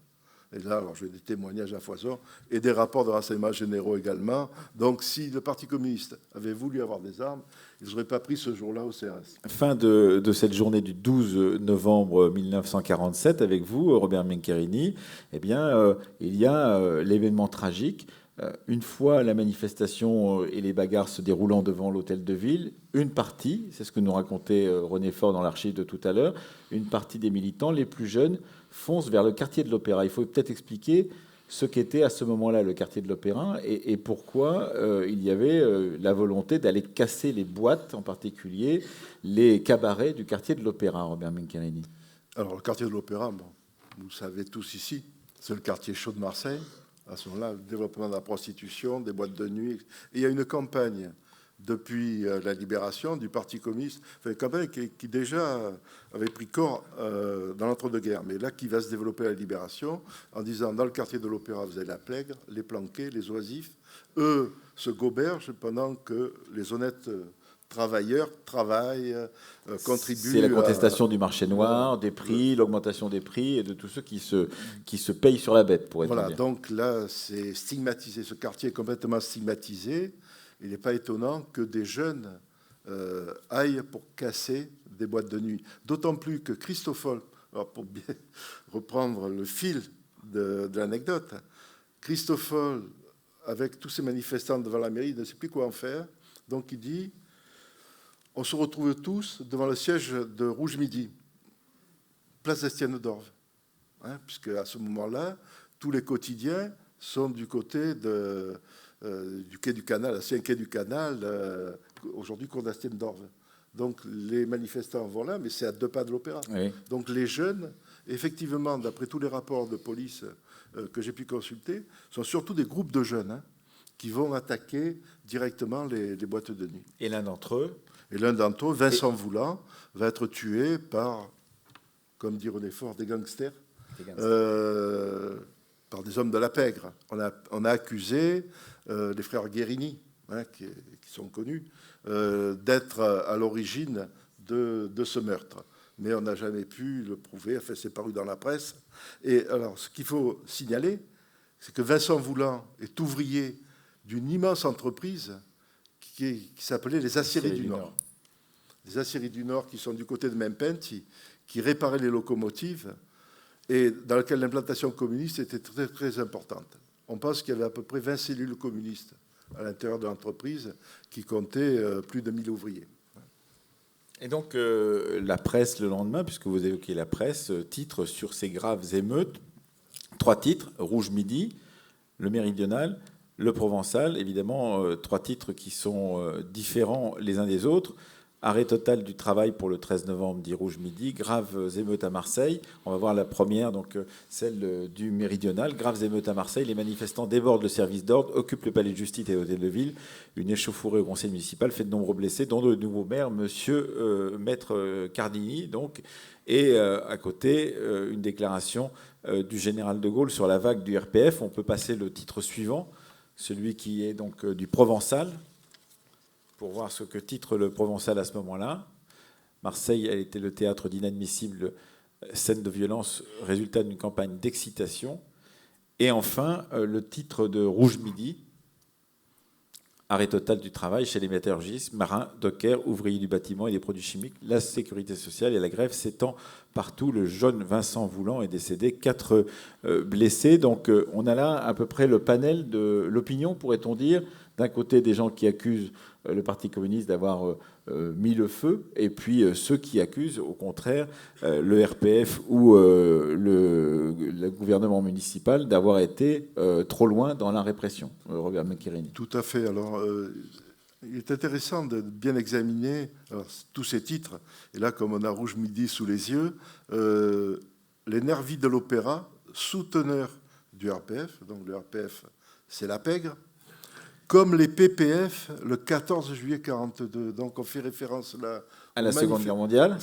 Et là, alors, j'ai des témoignages à foison et des rapports de renseignements généraux également. Donc, si le Parti communiste avait voulu avoir des armes, ils n'auraient pas pris ce jour-là au CRS. Fin de cette journée du 12 novembre 1947, avec vous, Robert Mencherini, eh bien, il y a l'événement tragique. Une fois la manifestation et les bagarres se déroulant devant l'hôtel de ville, une partie, c'est ce que nous racontait René Faure dans l'archive de tout à l'heure, une partie des militants, les plus jeunes, foncent vers le quartier de l'Opéra. Il faut peut-être expliquer ce qu'était à ce moment-là le quartier de l'Opéra et pourquoi il y avait la volonté d'aller casser les boîtes, en particulier les cabarets du quartier de l'Opéra, Robert Mencherini. Alors, le quartier de l'Opéra, bon, vous le savez tous ici, c'est le quartier chaud de Marseille. À ce moment-là, le développement de la prostitution, des boîtes de nuit. Et il y a une campagne depuis la libération du Parti communiste, enfin, une campagne qui déjà avait pris corps dans l'entre-deux-guerres, mais là qui va se développer à la libération en disant dans le quartier de l'Opéra, vous avez la plègre, les planqués, les oisifs, eux se gobergent pendant que les honnêtes travailleurs travaillent, contribuent. C'est la contestation du marché noir, des prix, l'augmentation des prix et de tous ceux qui se payent sur la bête, pour être Voilà, dire. donc là, c'est stigmatisé. Ce quartier est complètement stigmatisé. Il n'est pas étonnant que des jeunes aillent pour casser des boîtes de nuit. D'autant plus que Christoffel, alors pour bien reprendre le fil de l'anecdote, Christoffel, avec tous ces manifestants devant la mairie, il ne sait plus quoi en faire. Donc il dit, on se retrouve tous devant le siège de Rouge Midi, place d'Estienne d'Orve. Puisque à ce moment-là, tous les quotidiens sont du côté du quai du Canal, l'ancien quai du Canal, aujourd'hui cours d'Estienne d'Orve. Donc les manifestants vont là, mais c'est à 2 pas de l'Opéra. Oui. Donc les jeunes, effectivement, d'après tous les rapports de police que j'ai pu consulter, sont surtout des groupes de jeunes qui vont attaquer directement les boîtes de nuit. Et l'un d'entre eux, Vincent Voulant, va être tué par, comme dit René Faure, des gangsters. Par des hommes de la pègre. On a accusé les frères Guérini, qui sont connus, d'être à l'origine de ce meurtre. Mais on n'a jamais pu le prouver. Enfin, c'est paru dans la presse. Et alors, ce qu'il faut signaler, c'est que Vincent Voulant est ouvrier d'une immense entreprise qui s'appelait les Aciéries du Nord. Les Aciéries du Nord qui sont du côté de Mempenti, qui réparaient les locomotives et dans lequel l'implantation communiste était très, très importante. On pense qu'il y avait à peu près 20 cellules communistes à l'intérieur de l'entreprise qui comptaient plus de 1000 ouvriers. Et donc, la presse, le lendemain, puisque vous évoquez la presse, titre sur ces graves émeutes, 3 titres, Rouge Midi, Le Méridional, Le Provençal, évidemment, 3 titres qui sont différents les uns des autres. Arrêt total du travail pour le 13 novembre, dit Rouge Midi. Graves émeutes à Marseille. On va voir la première, donc celle du Méridional. Graves émeutes à Marseille. Les manifestants débordent le service d'ordre, occupent le palais de justice et l'hôtel de ville. Une échauffourée au conseil municipal fait de nombreux blessés, dont le nouveau maire, monsieur Maître Cardini. Donc, et à côté, une déclaration du général de Gaulle sur la vague du RPF. On peut passer le titre suivant, celui qui est donc du Provençal, pour voir ce que titre le Provençal à ce moment-là. Marseille a été le théâtre d'inadmissibles scènes de violence, résultat d'une campagne d'excitation. Et enfin, le titre de Rouge Midi, arrêt total du travail chez les métallurgistes, marins, dockers, ouvriers du bâtiment et des produits chimiques. La sécurité sociale et la grève s'étend partout. Le jeune Vincent Voulant est décédé, 4 blessés. Donc on a là à peu près le panel de l'opinion, pourrait-on dire. D'un côté, des gens qui accusent le Parti communiste d'avoir mis le feu, et puis ceux qui accusent, au contraire, le RPF ou le gouvernement municipal d'avoir été trop loin dans la répression. Robert Macchiarini. Tout à fait. Alors, il est intéressant de bien examiner tous ces titres. Et là, comme on a Rouge Midi sous les yeux, les nervis de l'opéra, souteneurs du RPF, donc le RPF, c'est la pègre, comme les PPF le 14 juillet 1942. Donc on fait référence là à la Seconde Guerre mondiale,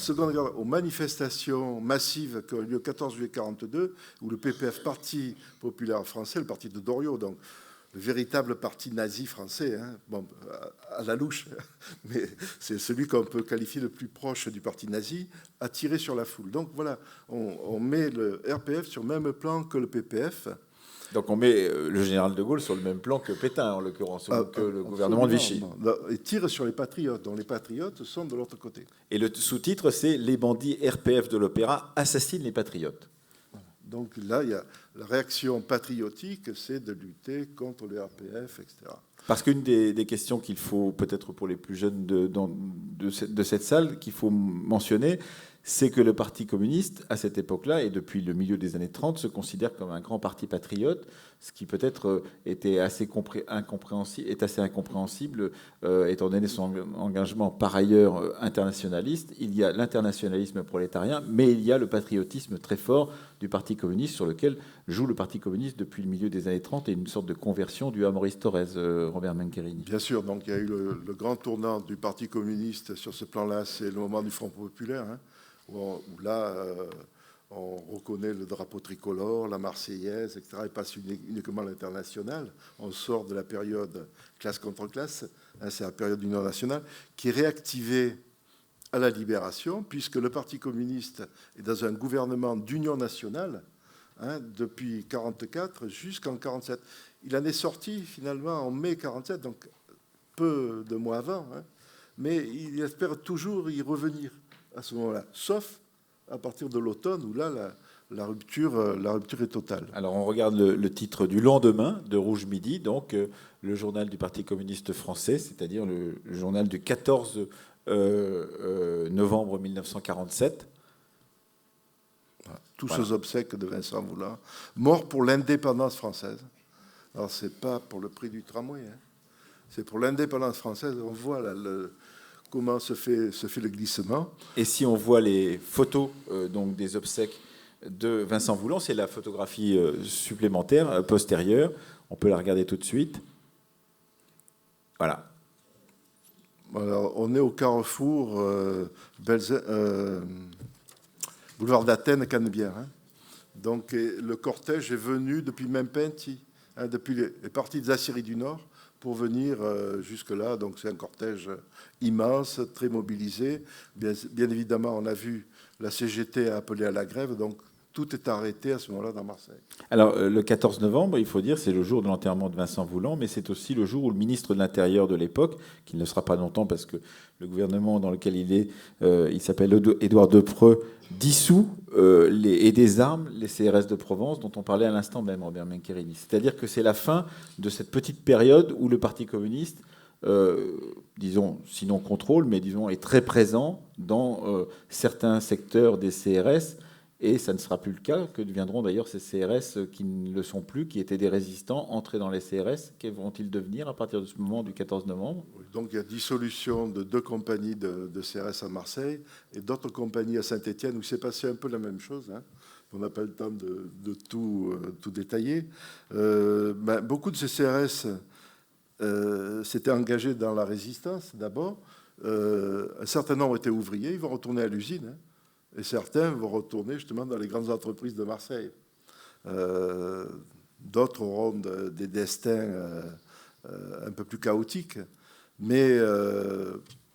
aux manifestations massives qui ont eu lieu le 14 juillet 1942, où le PPF, Parti populaire français, le parti de Doriot, donc le véritable parti nazi français, hein, bon, à la louche, mais c'est celui qu'on peut qualifier le plus proche du parti nazi, a tiré sur la foule. Donc voilà, on met le RPF sur le même plan que le PPF. Donc on met le général de Gaulle sur le même plan que Pétain, en l'occurrence, que le gouvernement de Vichy. Et tire sur les patriotes, dont les patriotes sont de l'autre côté. Et le sous-titre, c'est « Les bandits RPF de l'opéra assassinent les patriotes ». Donc là, il y a la réaction patriotique, c'est de lutter contre le RPF, etc. Parce qu'une des questions qu'il faut, peut-être pour les plus jeunes de cette salle, qu'il faut mentionner, c'est que le Parti communiste, à cette époque-là, et depuis le milieu des années 30, se considère comme un grand parti patriote, ce qui peut-être est assez incompréhensible, étant donné son engagement par ailleurs internationaliste. Il y a l'internationalisme prolétarien, mais il y a le patriotisme très fort du Parti communiste, sur lequel joue le Parti communiste depuis le milieu des années 30, et une sorte de conversion du Maurice Thorez, Robert Macchiarini. Bien sûr, donc il y a eu le grand tournant du Parti communiste sur ce plan-là, c'est le moment du Front populaire, hein, où là, on reconnaît le drapeau tricolore, la Marseillaise, etc. Et passe uniquement l'international. On sort de la période classe contre classe, hein, c'est la période d'union nationale, qui est réactivée à la Libération, puisque le Parti communiste est dans un gouvernement d'union nationale, hein, depuis 1944 jusqu'en 1947. Il en est sorti finalement en mai 1947, donc peu de mois avant, hein, mais il espère toujours y revenir à ce moment-là, sauf à partir de l'automne, où là, la rupture est totale. Alors, on regarde le titre du lendemain de Rouge Midi, donc le journal du Parti communiste français, c'est-à-dire le journal du 14 novembre 1947. Tous aux obsèques de Vincent Voulant, mort pour l'indépendance française. Alors, c'est pas pour le prix du tramway, hein. C'est pour l'indépendance française. On voit là comment se fait le glissement. Et si on voit les photos donc des obsèques de Vincent Voulant, c'est la photographie supplémentaire, postérieure. On peut la regarder tout de suite. Voilà. Alors, on est au carrefour boulevard d'Athènes, Canebière. Hein. Donc, le cortège est venu depuis Mempenti, hein, depuis les parties des Aciéries du Nord, pour venir jusque-là. Donc c'est un cortège immense, très mobilisé. Bien évidemment, on a vu la CGT appeler à la grève, donc tout est arrêté à ce moment-là dans Marseille. Alors, le 14 novembre, il faut dire, c'est le jour de l'enterrement de Vincent Voulant, mais c'est aussi le jour où le ministre de l'Intérieur de l'époque, qui ne le sera pas longtemps parce que le gouvernement dans lequel il est, il s'appelle Édouard Depreux, dissout et désarme les CRS de Provence, dont on parlait à l'instant même, Robert Mencherini. C'est-à-dire que c'est la fin de cette petite période où le Parti communiste, disons, sinon contrôle, mais disons, est très présent dans certains secteurs des CRS. Et ça ne sera plus le cas. Que deviendront d'ailleurs ces CRS qui ne le sont plus, qui étaient des résistants entrés dans les CRS? Que vont-ils devenir à partir de ce moment du 14 novembre? Donc il y a dissolution de 2 compagnies de CRS à Marseille et d'autres compagnies à Saint-Étienne où s'est passé un peu la même chose. Hein. On n'a pas le temps de tout détailler. Beaucoup de ces CRS s'étaient engagés dans la résistance d'abord. Un certain nombre étaient ouvriers, ils vont retourner à l'usine. Hein. Et certains vont retourner justement dans les grandes entreprises de Marseille. D'autres auront des destins un peu plus chaotiques. Mais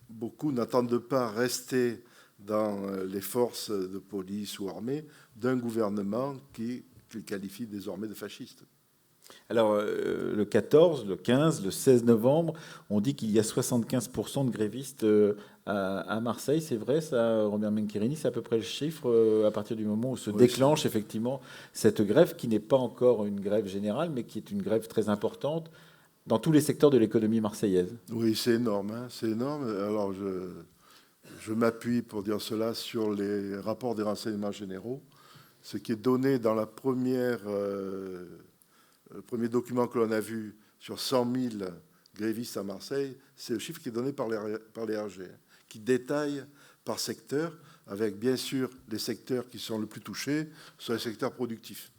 beaucoup n'attendent pas rester dans les forces de police ou armée d'un gouvernement qu'ils qualifient désormais de fasciste. Alors, le 14, le 15, le 16 novembre, on dit qu'il y a 75% de grévistes à Marseille. C'est vrai, ça, Robert Mencherini, c'est à peu près le chiffre à partir du moment où se déclenche effectivement cette grève, qui n'est pas encore une grève générale, mais qui est une grève très importante dans tous les secteurs de l'économie marseillaise. Oui, c'est énorme. Hein, c'est énorme. Alors, je m'appuie pour dire cela sur les rapports des renseignements généraux. Ce qui est donné dans le premier document que l'on a vu sur 100 000 grévistes à Marseille, c'est le chiffre qui est donné par les RG, qui détaille par secteur, avec bien sûr les secteurs qui sont le plus touchés, sont les secteurs productifs,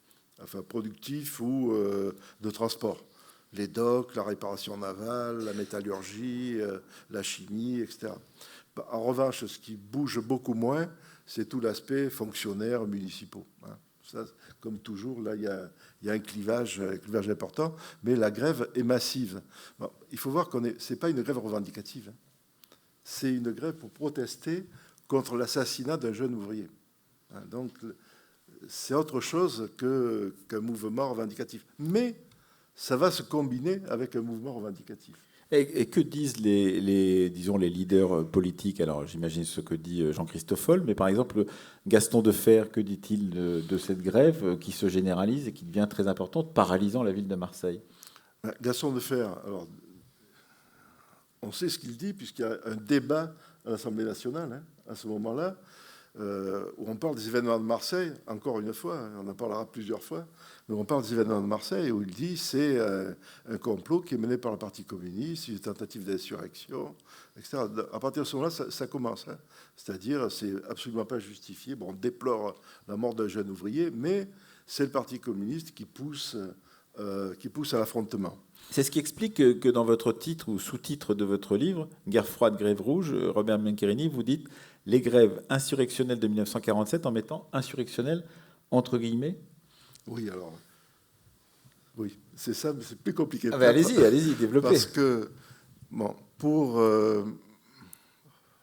enfin productifs ou de transport. Les docks, la réparation navale, la métallurgie, la chimie, etc. En revanche, ce qui bouge beaucoup moins, c'est tout l'aspect fonctionnaires municipaux. Hein. Ça, comme toujours, là, il y a un clivage important, mais la grève est massive. Bon, il faut voir ce n'est pas une grève revendicative. Hein. C'est une grève pour protester contre l'assassinat d'un jeune ouvrier. Hein, donc, c'est autre chose qu'un mouvement revendicatif. Mais ça va se combiner avec un mouvement revendicatif. Et que disent disons, les leaders politiques? Alors, j'imagine ce que dit Jean-Christophe Foll, mais par exemple, Gaston Defferre, que dit-il de cette grève qui se généralise et qui devient très importante, paralysant la ville de Marseille? Gaston Defferre, alors, on sait ce qu'il dit, puisqu'il y a un débat à l'Assemblée nationale, hein, à ce moment-là, où on parle des événements de Marseille, encore une fois, on en parlera plusieurs fois, mais on parle des événements de Marseille, où il dit c'est un complot qui est mené par le Parti communiste, une tentative d'insurrection, etc. À partir de ce moment-là, ça commence. Hein. C'est-à-dire, c'est absolument pas justifié. Bon, on déplore la mort d'un jeune ouvrier, mais c'est le Parti communiste qui pousse à l'affrontement. C'est ce qui explique que dans votre titre ou sous-titre de votre livre, Guerre froide, grève rouge, Robert Mencherini, vous dites les grèves insurrectionnelles de 1947 en mettant insurrectionnelles entre guillemets. Oui, alors, oui, c'est ça, mais c'est plus compliqué. Ah ben allez-y, développez. Parce que, bon, pour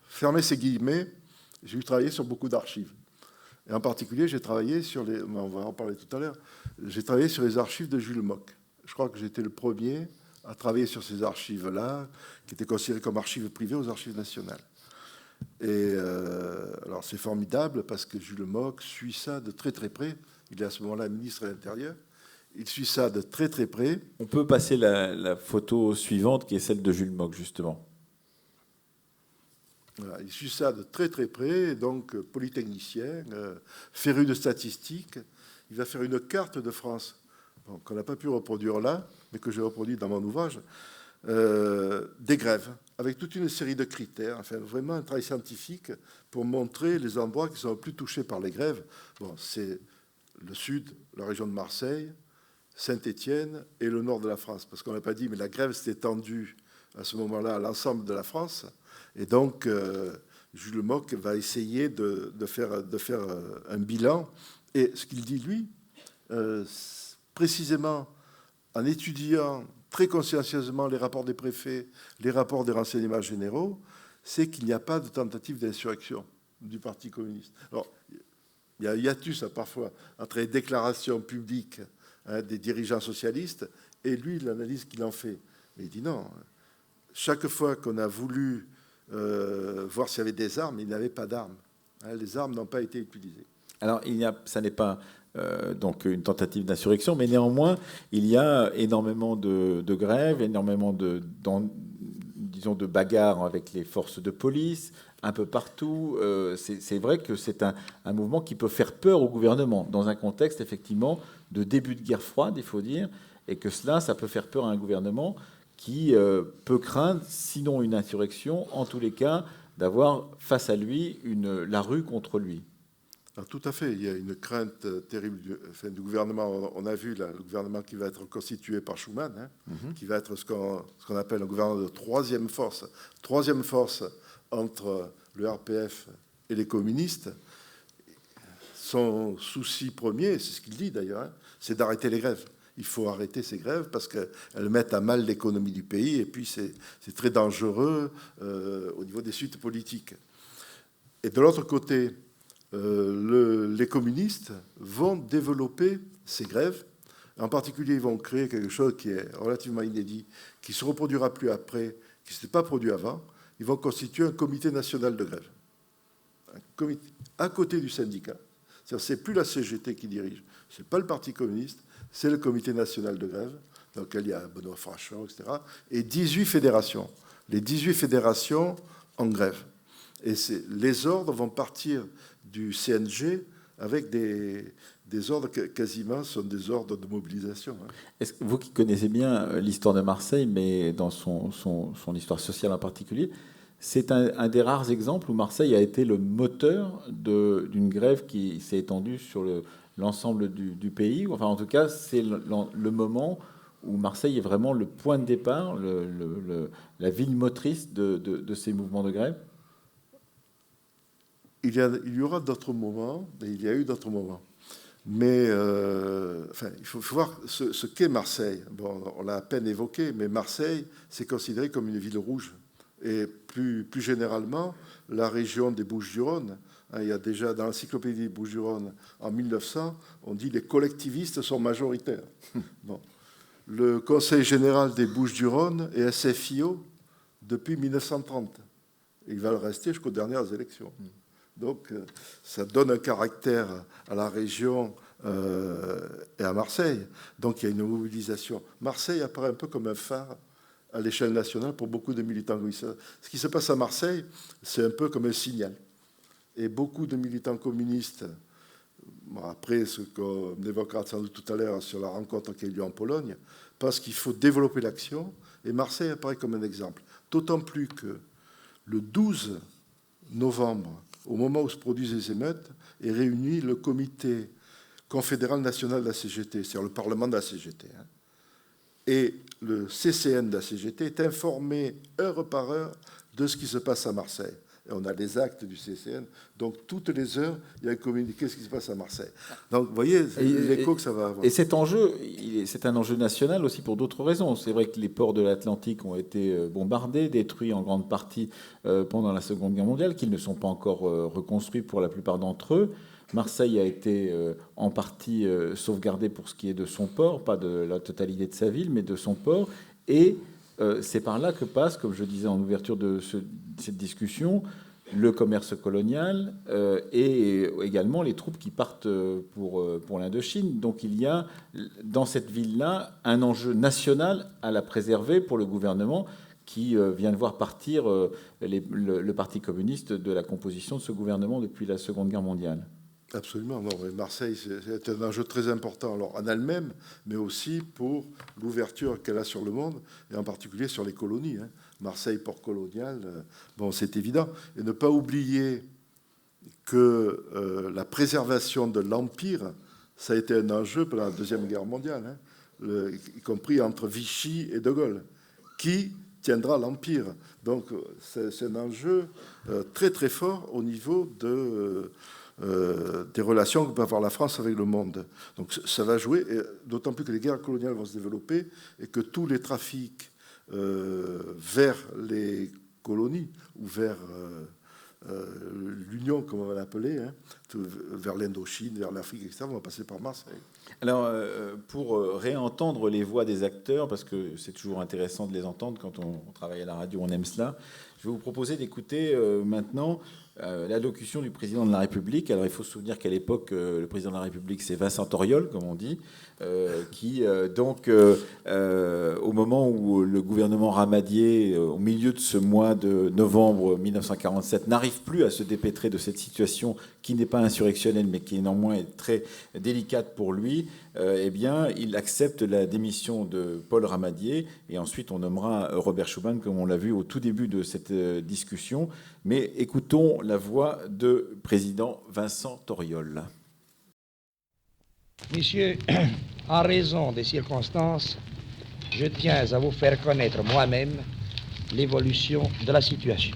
fermer ces guillemets, j'ai eu travaillé sur beaucoup d'archives. Et en particulier, j'ai travaillé sur on va en parler tout à l'heure, j'ai travaillé sur les archives de Jules Mock. Je crois que j'étais le premier à travailler sur ces archives-là, qui étaient considérées comme archives privées aux archives nationales. Et alors c'est formidable parce que Jules Mock suit ça de très très près. Il est à ce moment-là ministre de l'Intérieur. Il suit ça de très très près. On peut passer la photo suivante qui est celle de Jules Mock, justement. Voilà, il suit ça de très très près, donc polytechnicien, féru de statistiques. Il va faire une carte de France, bon, qu'on n'a pas pu reproduire là, mais que j'ai reproduit dans mon ouvrage, des grèves, avec toute une série de critères, enfin vraiment un travail scientifique pour montrer les endroits qui sont le plus touchés par les grèves. Bon, c'est le sud, la région de Marseille, Saint-Étienne et le nord de la France, parce qu'on n'a pas dit, mais la grève s'est étendue à ce moment-là à l'ensemble de la France, et donc Jules Mock va essayer de faire un bilan, et ce qu'il dit, lui, précisément en étudiant très consciencieusement les rapports des préfets, les rapports des renseignements généraux, c'est qu'il n'y a pas de tentative d'insurrection du Parti communiste. Alors, il Il y a un hiatus parfois entre les déclarations publiques des dirigeants socialistes et lui, l'analyse qu'il en fait. Mais il dit non, chaque fois qu'on a voulu voir s'il y avait des armes, il n'y avait pas d'armes. Les armes n'ont pas été utilisées. Alors, ça n'est pas donc une tentative d'insurrection, mais néanmoins, il y a énormément de grèves, énormément disons, de bagarres avec les forces de police, un peu partout. C'est vrai que c'est un mouvement qui peut faire peur au gouvernement, dans un contexte, effectivement, de début de guerre froide, il faut dire, et que ça peut faire peur à un gouvernement qui peut craindre, sinon une insurrection, en tous les cas, d'avoir face à lui la rue contre lui. Alors, tout à fait, il y a une crainte terrible du gouvernement. On a vu là, le gouvernement qui va être constitué par Schuman, qui va être ce qu'on appelle un gouvernement de troisième force entre le RPF et les communistes. Son souci premier, c'est ce qu'il dit d'ailleurs, c'est d'arrêter les grèves. Il faut arrêter ces grèves parce qu'elles mettent à mal l'économie du pays et puis c'est très dangereux au niveau des suites politiques. Et de l'autre côté, les communistes vont développer ces grèves. En particulier, ils vont créer quelque chose qui est relativement inédit, qui ne se reproduira plus après, qui ne s'était pas produit avant. Ils vont constituer un comité national de grève, un comité à côté du syndicat. C'est-à-dire, c'est plus la CGT qui dirige, c'est pas le Parti communiste, c'est le comité national de grève, dans lequel il y a Benoît Frachon, etc., et 18 fédérations. Les 18 fédérations en grève. Et les ordres vont partir du CNG avec des ordres quasiment sont des ordres de mobilisation. Est-ce que vous qui connaissez bien l'histoire de Marseille, mais dans son histoire sociale en particulier, c'est un des rares exemples où Marseille a été le moteur d'une grève qui s'est étendue sur l'ensemble du pays. Enfin, en tout cas, c'est le moment où Marseille est vraiment le point de départ, la ville motrice de ces mouvements de grève. Il y aura d'autres moments, et il y a eu d'autres moments. Mais il faut voir ce qu'est Marseille. Bon, on l'a à peine évoqué, mais Marseille, c'est considéré comme une ville rouge. Et plus généralement, la région des Bouches-du-Rhône, il y a déjà dans l'encyclopédie des Bouches-du-Rhône, en 1900, on dit que les collectivistes sont majoritaires. Bon. Le Conseil général des Bouches-du-Rhône est SFIO depuis 1930. Et il va le rester jusqu'aux dernières élections. Donc, ça donne un caractère à la région et à Marseille. Donc, il y a une mobilisation. Marseille apparaît un peu comme un phare à l'échelle nationale pour beaucoup de militants. Ce qui se passe à Marseille, c'est un peu comme un signal. Et beaucoup de militants communistes, après ce qu'on évoquera sans doute tout à l'heure sur la rencontre qui a eu lieu en Pologne, pensent qu'il faut développer l'action. Et Marseille apparaît comme un exemple. D'autant plus que le 12 novembre, au moment où se produisent les émeutes, est réuni le comité confédéral national de la CGT, c'est-à-dire le Parlement de la CGT. Et le CCN de la CGT est informé heure par heure de ce qui se passe à Marseille. Et on a les actes du CCN. Donc, toutes les heures, il y a un communiqué ce qui se passe à Marseille. Donc, vous voyez l'écho que ça va avoir. Et cet enjeu, c'est un enjeu national aussi pour d'autres raisons. C'est vrai que les ports de l'Atlantique ont été bombardés, détruits en grande partie pendant la Seconde Guerre mondiale, qu'ils ne sont pas encore reconstruits pour la plupart d'entre eux. Marseille a été en partie sauvegardée pour ce qui est de son port, pas de la totalité de sa ville, mais de son port. Et c'est par là que passe, comme je disais en ouverture de cette discussion, le commerce colonial et également les troupes qui partent pour l'Indochine. Donc il y a dans cette ville-là un enjeu national à la préserver pour le gouvernement qui vient de voir partir le Parti communiste de la composition de ce gouvernement depuis la Seconde Guerre mondiale. Absolument, non. Mais Marseille, c'est un enjeu très important alors, en elle-même, mais aussi pour l'ouverture qu'elle a sur le monde, et en particulier sur les colonies. Marseille, port colonial, bon, c'est évident. Et ne pas oublier que la préservation de l'Empire, ça a été un enjeu pendant la Deuxième Guerre mondiale, y compris entre Vichy et De Gaulle. Qui tiendra l'Empire? Donc, c'est un enjeu très, très fort au niveau des relations que peut avoir la France avec le monde. Donc ça va jouer, d'autant plus que les guerres coloniales vont se développer et que tous les trafics vers les colonies ou vers l'Union, comme on va l'appeler, hein, vers l'Indochine, vers l'Afrique, etc., on va passer par Marseille. Alors, pour réentendre les voix des acteurs, parce que c'est toujours intéressant de les entendre quand on travaille à la radio, on aime cela, je vais vous proposer d'écouter maintenant l'allocution du président de la République. Alors, il faut se souvenir qu'à l'époque, le président de la République, c'est Vincent Auriol, comme on dit, qui, au moment où le gouvernement Ramadier, au milieu de ce mois de novembre 1947, n'arrive plus à se dépêtrer de cette situation qui n'est pas insurrectionnelle, mais qui néanmoins est très délicate pour lui, eh bien, il accepte la démission de Paul Ramadier, et ensuite on nommera Robert Schuman, comme on l'a vu au tout début de cette discussion. Mais écoutons la voix de président Vincent Auriol. Messieurs, en raison des circonstances, je tiens à vous faire connaître moi-même l'évolution de la situation.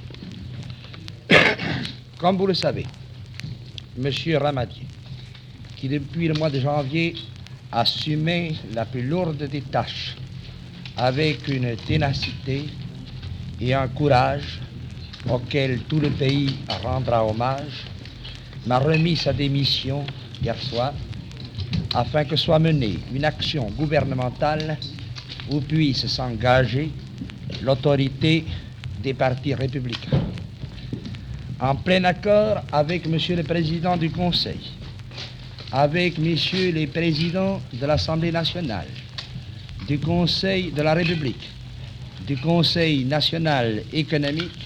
Comme vous le savez, M. Ramadier, qui depuis le mois de janvier assumait la plus lourde des tâches avec une ténacité et un courage auquel tout le pays rendra hommage, m'a remis sa démission hier soir afin que soit menée une action gouvernementale où puisse s'engager l'autorité des partis républicains. En plein accord avec Monsieur le Président du Conseil, avec Messieurs les Présidents de l'Assemblée nationale, du Conseil de la République, du Conseil national économique,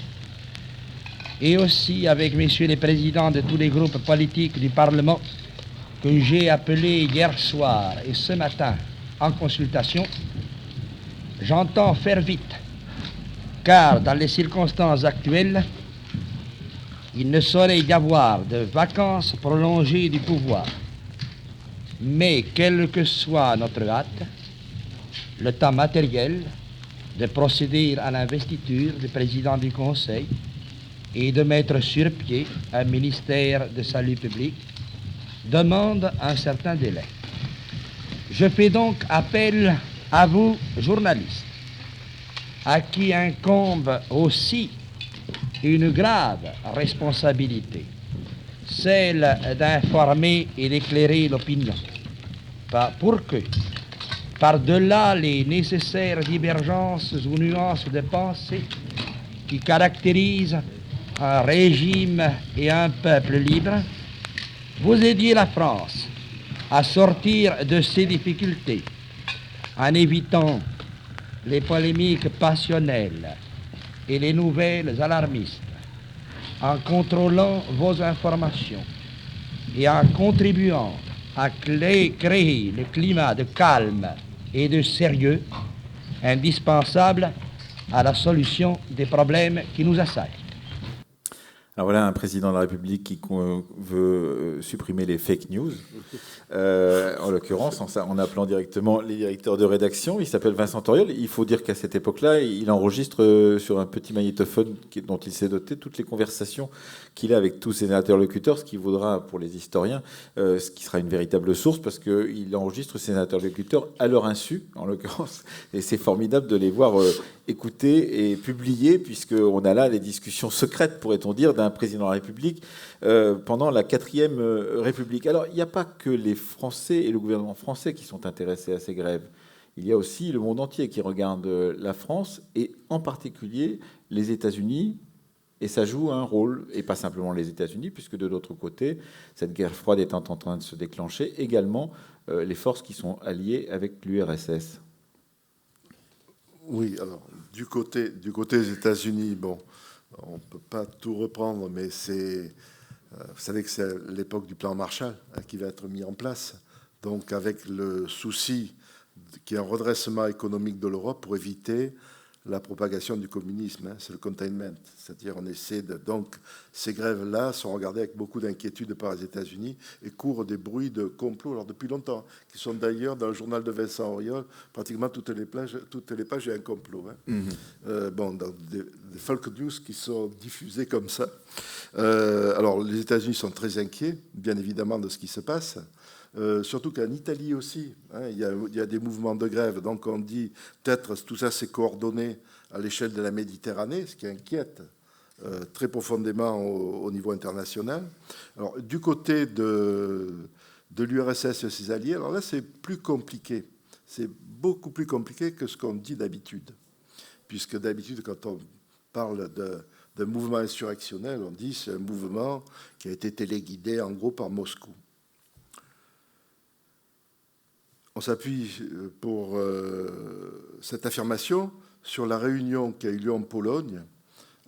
et aussi avec Messieurs les Présidents de tous les groupes politiques du Parlement que j'ai appelés hier soir et ce matin en consultation, j'entends faire vite, car dans les circonstances actuelles, il ne saurait y avoir de vacances prolongées du pouvoir. Mais quelle que soit notre hâte, le temps matériel de procéder à l'investiture du président du Conseil et de mettre sur pied un ministère de salut public demande un certain délai. Je fais donc appel à vous, journalistes, à qui incombe aussi une grave responsabilité, celle d'informer et d'éclairer l'opinion, pour que, par-delà les nécessaires divergences ou nuances de pensée qui caractérisent un régime et un peuple libre, vous aidiez la France à sortir de ces difficultés en évitant les polémiques passionnelles et les nouvelles alarmistes, en contrôlant vos informations et en contribuant à créer le climat de calme et de sérieux indispensable à la solution des problèmes qui nous assaillent. Alors voilà un président de la République qui veut supprimer les fake news, en l'occurrence, en appelant directement les directeurs de rédaction. Il s'appelle Vincent Auriol. Il faut dire qu'à cette époque-là, il enregistre sur un petit magnétophone dont il s'est doté toutes les conversations qu'il a avec tous ses interlocuteurs, ce qui vaudra pour les historiens, ce qui sera une véritable source, parce qu'il enregistre ses interlocuteurs à leur insu, en l'occurrence. Et c'est formidable de les voir écouter et publier, puisqu'on a là les discussions secrètes, pourrait-on dire, d'un président de la République pendant la 4e République. Alors, il n'y a pas que les Français et le gouvernement français qui sont intéressés à ces grèves. Il y a aussi le monde entier qui regarde la France, et en particulier les États-Unis, et ça joue un rôle, et pas simplement les États-Unis, puisque de l'autre côté, cette guerre froide étant en train de se déclencher, également les forces qui sont alliées avec l'URSS. Oui, alors, du côté des États-Unis, bon, on ne peut pas tout reprendre, mais c'est... vous savez que c'est l'époque du plan Marshall qui va être mis en place. Donc, avec le souci qu'il y ait un redressement économique de l'Europe pour éviter la propagation du communisme, c'est le containment. C'est-à-dire, on essaie de... Donc, ces grèves-là sont regardées avec beaucoup d'inquiétude par les États-Unis et courent des bruits de complot, alors depuis longtemps, qui sont d'ailleurs dans le journal de Vincent Auriol, pratiquement toutes les pages, il y a un complot. Bon, dans des folk news qui sont diffusés comme ça. Alors, les États-Unis sont très inquiets, bien évidemment, de ce qui se passe. Surtout qu'en Italie aussi, il y a des mouvements de grève. Donc on dit peut-être tout ça c'est coordonné à l'échelle de la Méditerranée, ce qui inquiète très profondément au niveau international. Alors, du côté de l'URSS et ses alliés, alors là, c'est plus compliqué. C'est beaucoup plus compliqué que ce qu'on dit d'habitude. Puisque d'habitude, quand on parle d'un mouvement insurrectionnel, on dit c'est un mouvement qui a été téléguidé, en gros, par Moscou. On s'appuie pour cette affirmation sur la réunion qui a eu lieu en Pologne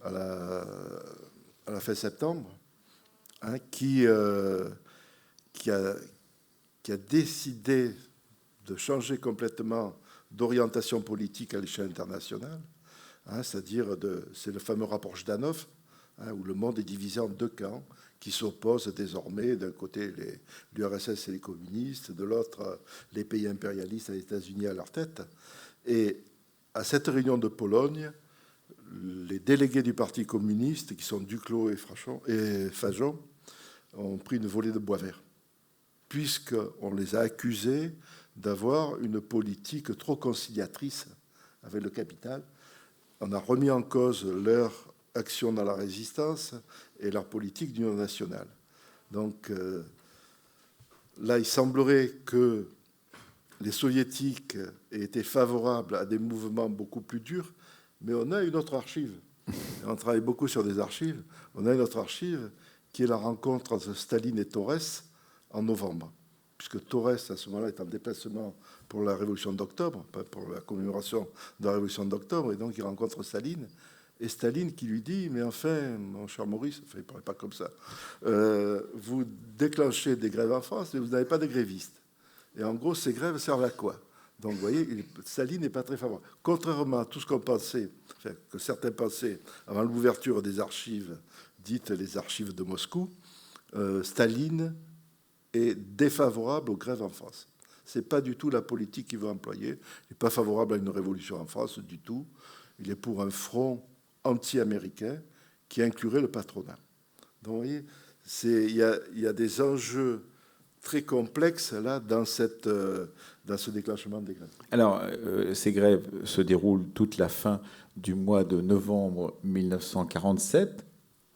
à la fin septembre, hein, qui a décidé de changer complètement d'orientation politique à l'échelle internationale, hein, c'est-à-dire c'est le fameux rapport Jdanov, hein, où le monde est divisé en deux camps qui s'opposent désormais, d'un côté l'URSS et les communistes, de l'autre les pays impérialistes et les États-Unis à leur tête. Et à cette réunion de Pologne, les délégués du Parti communiste, qui sont Duclos et Fajon, ont pris une volée de bois vert, puisqu'on les a accusés d'avoir une politique trop conciliatrice avec le capital. On a remis en cause leur action dans la résistance et leur politique d'union nationale. Donc là, il semblerait que les soviétiques aient été favorables à des mouvements beaucoup plus durs, mais on a une autre archive. On travaille beaucoup sur des archives. On a une autre archive qui est la rencontre entre Staline et Torres en novembre, puisque Torres, à ce moment-là, est en déplacement pour la Révolution d'octobre, pas pour la commémoration de la Révolution d'octobre, et donc il rencontre Staline. Et Staline qui lui dit, mais enfin, mon cher Maurice, enfin, il ne parlait pas comme ça, vous déclenchez des grèves en France, mais vous n'avez pas de grévistes. Et en gros, ces grèves servent à quoi? Donc, vous voyez, Staline n'est pas très favorable. Contrairement à tout ce qu'on pensait, enfin, que certains pensaient avant l'ouverture des archives, dites les archives de Moscou, Staline est défavorable aux grèves en France. Ce n'est pas du tout la politique qu'il veut employer. Il n'est pas favorable à une révolution en France du tout. Il est pour un front anti-américain qui inclurait le patronat. Donc, vous voyez, il y a des enjeux très complexe là dans ce déclenchement des grèves. Alors, ces grèves se déroulent toute la fin du mois de novembre 1947,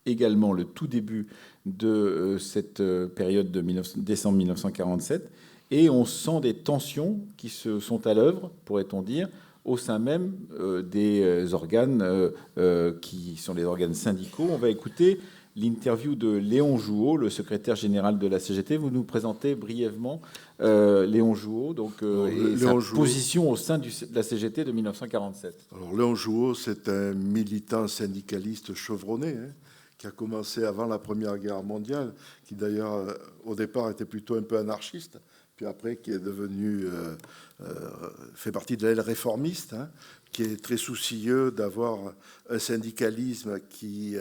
également le tout début de cette période de décembre 1947, et on sent des tensions qui se sont à l'œuvre, pourrait-on dire, au sein même des organes qui sont les organes syndicaux. On va écouter l'interview de Léon Jouot, le secrétaire général de la CGT. Vous nous présentez brièvement Léon Jouot, donc, et sa position au sein de la CGT de 1947. Alors, Léon Jouot, c'est un militant syndicaliste chevronné, hein, qui a commencé avant la Première Guerre mondiale, qui d'ailleurs, au départ, était plutôt un peu anarchiste, puis après, qui est devenu, fait partie de l'aile réformiste, hein, qui est très soucieux d'avoir un syndicalisme qui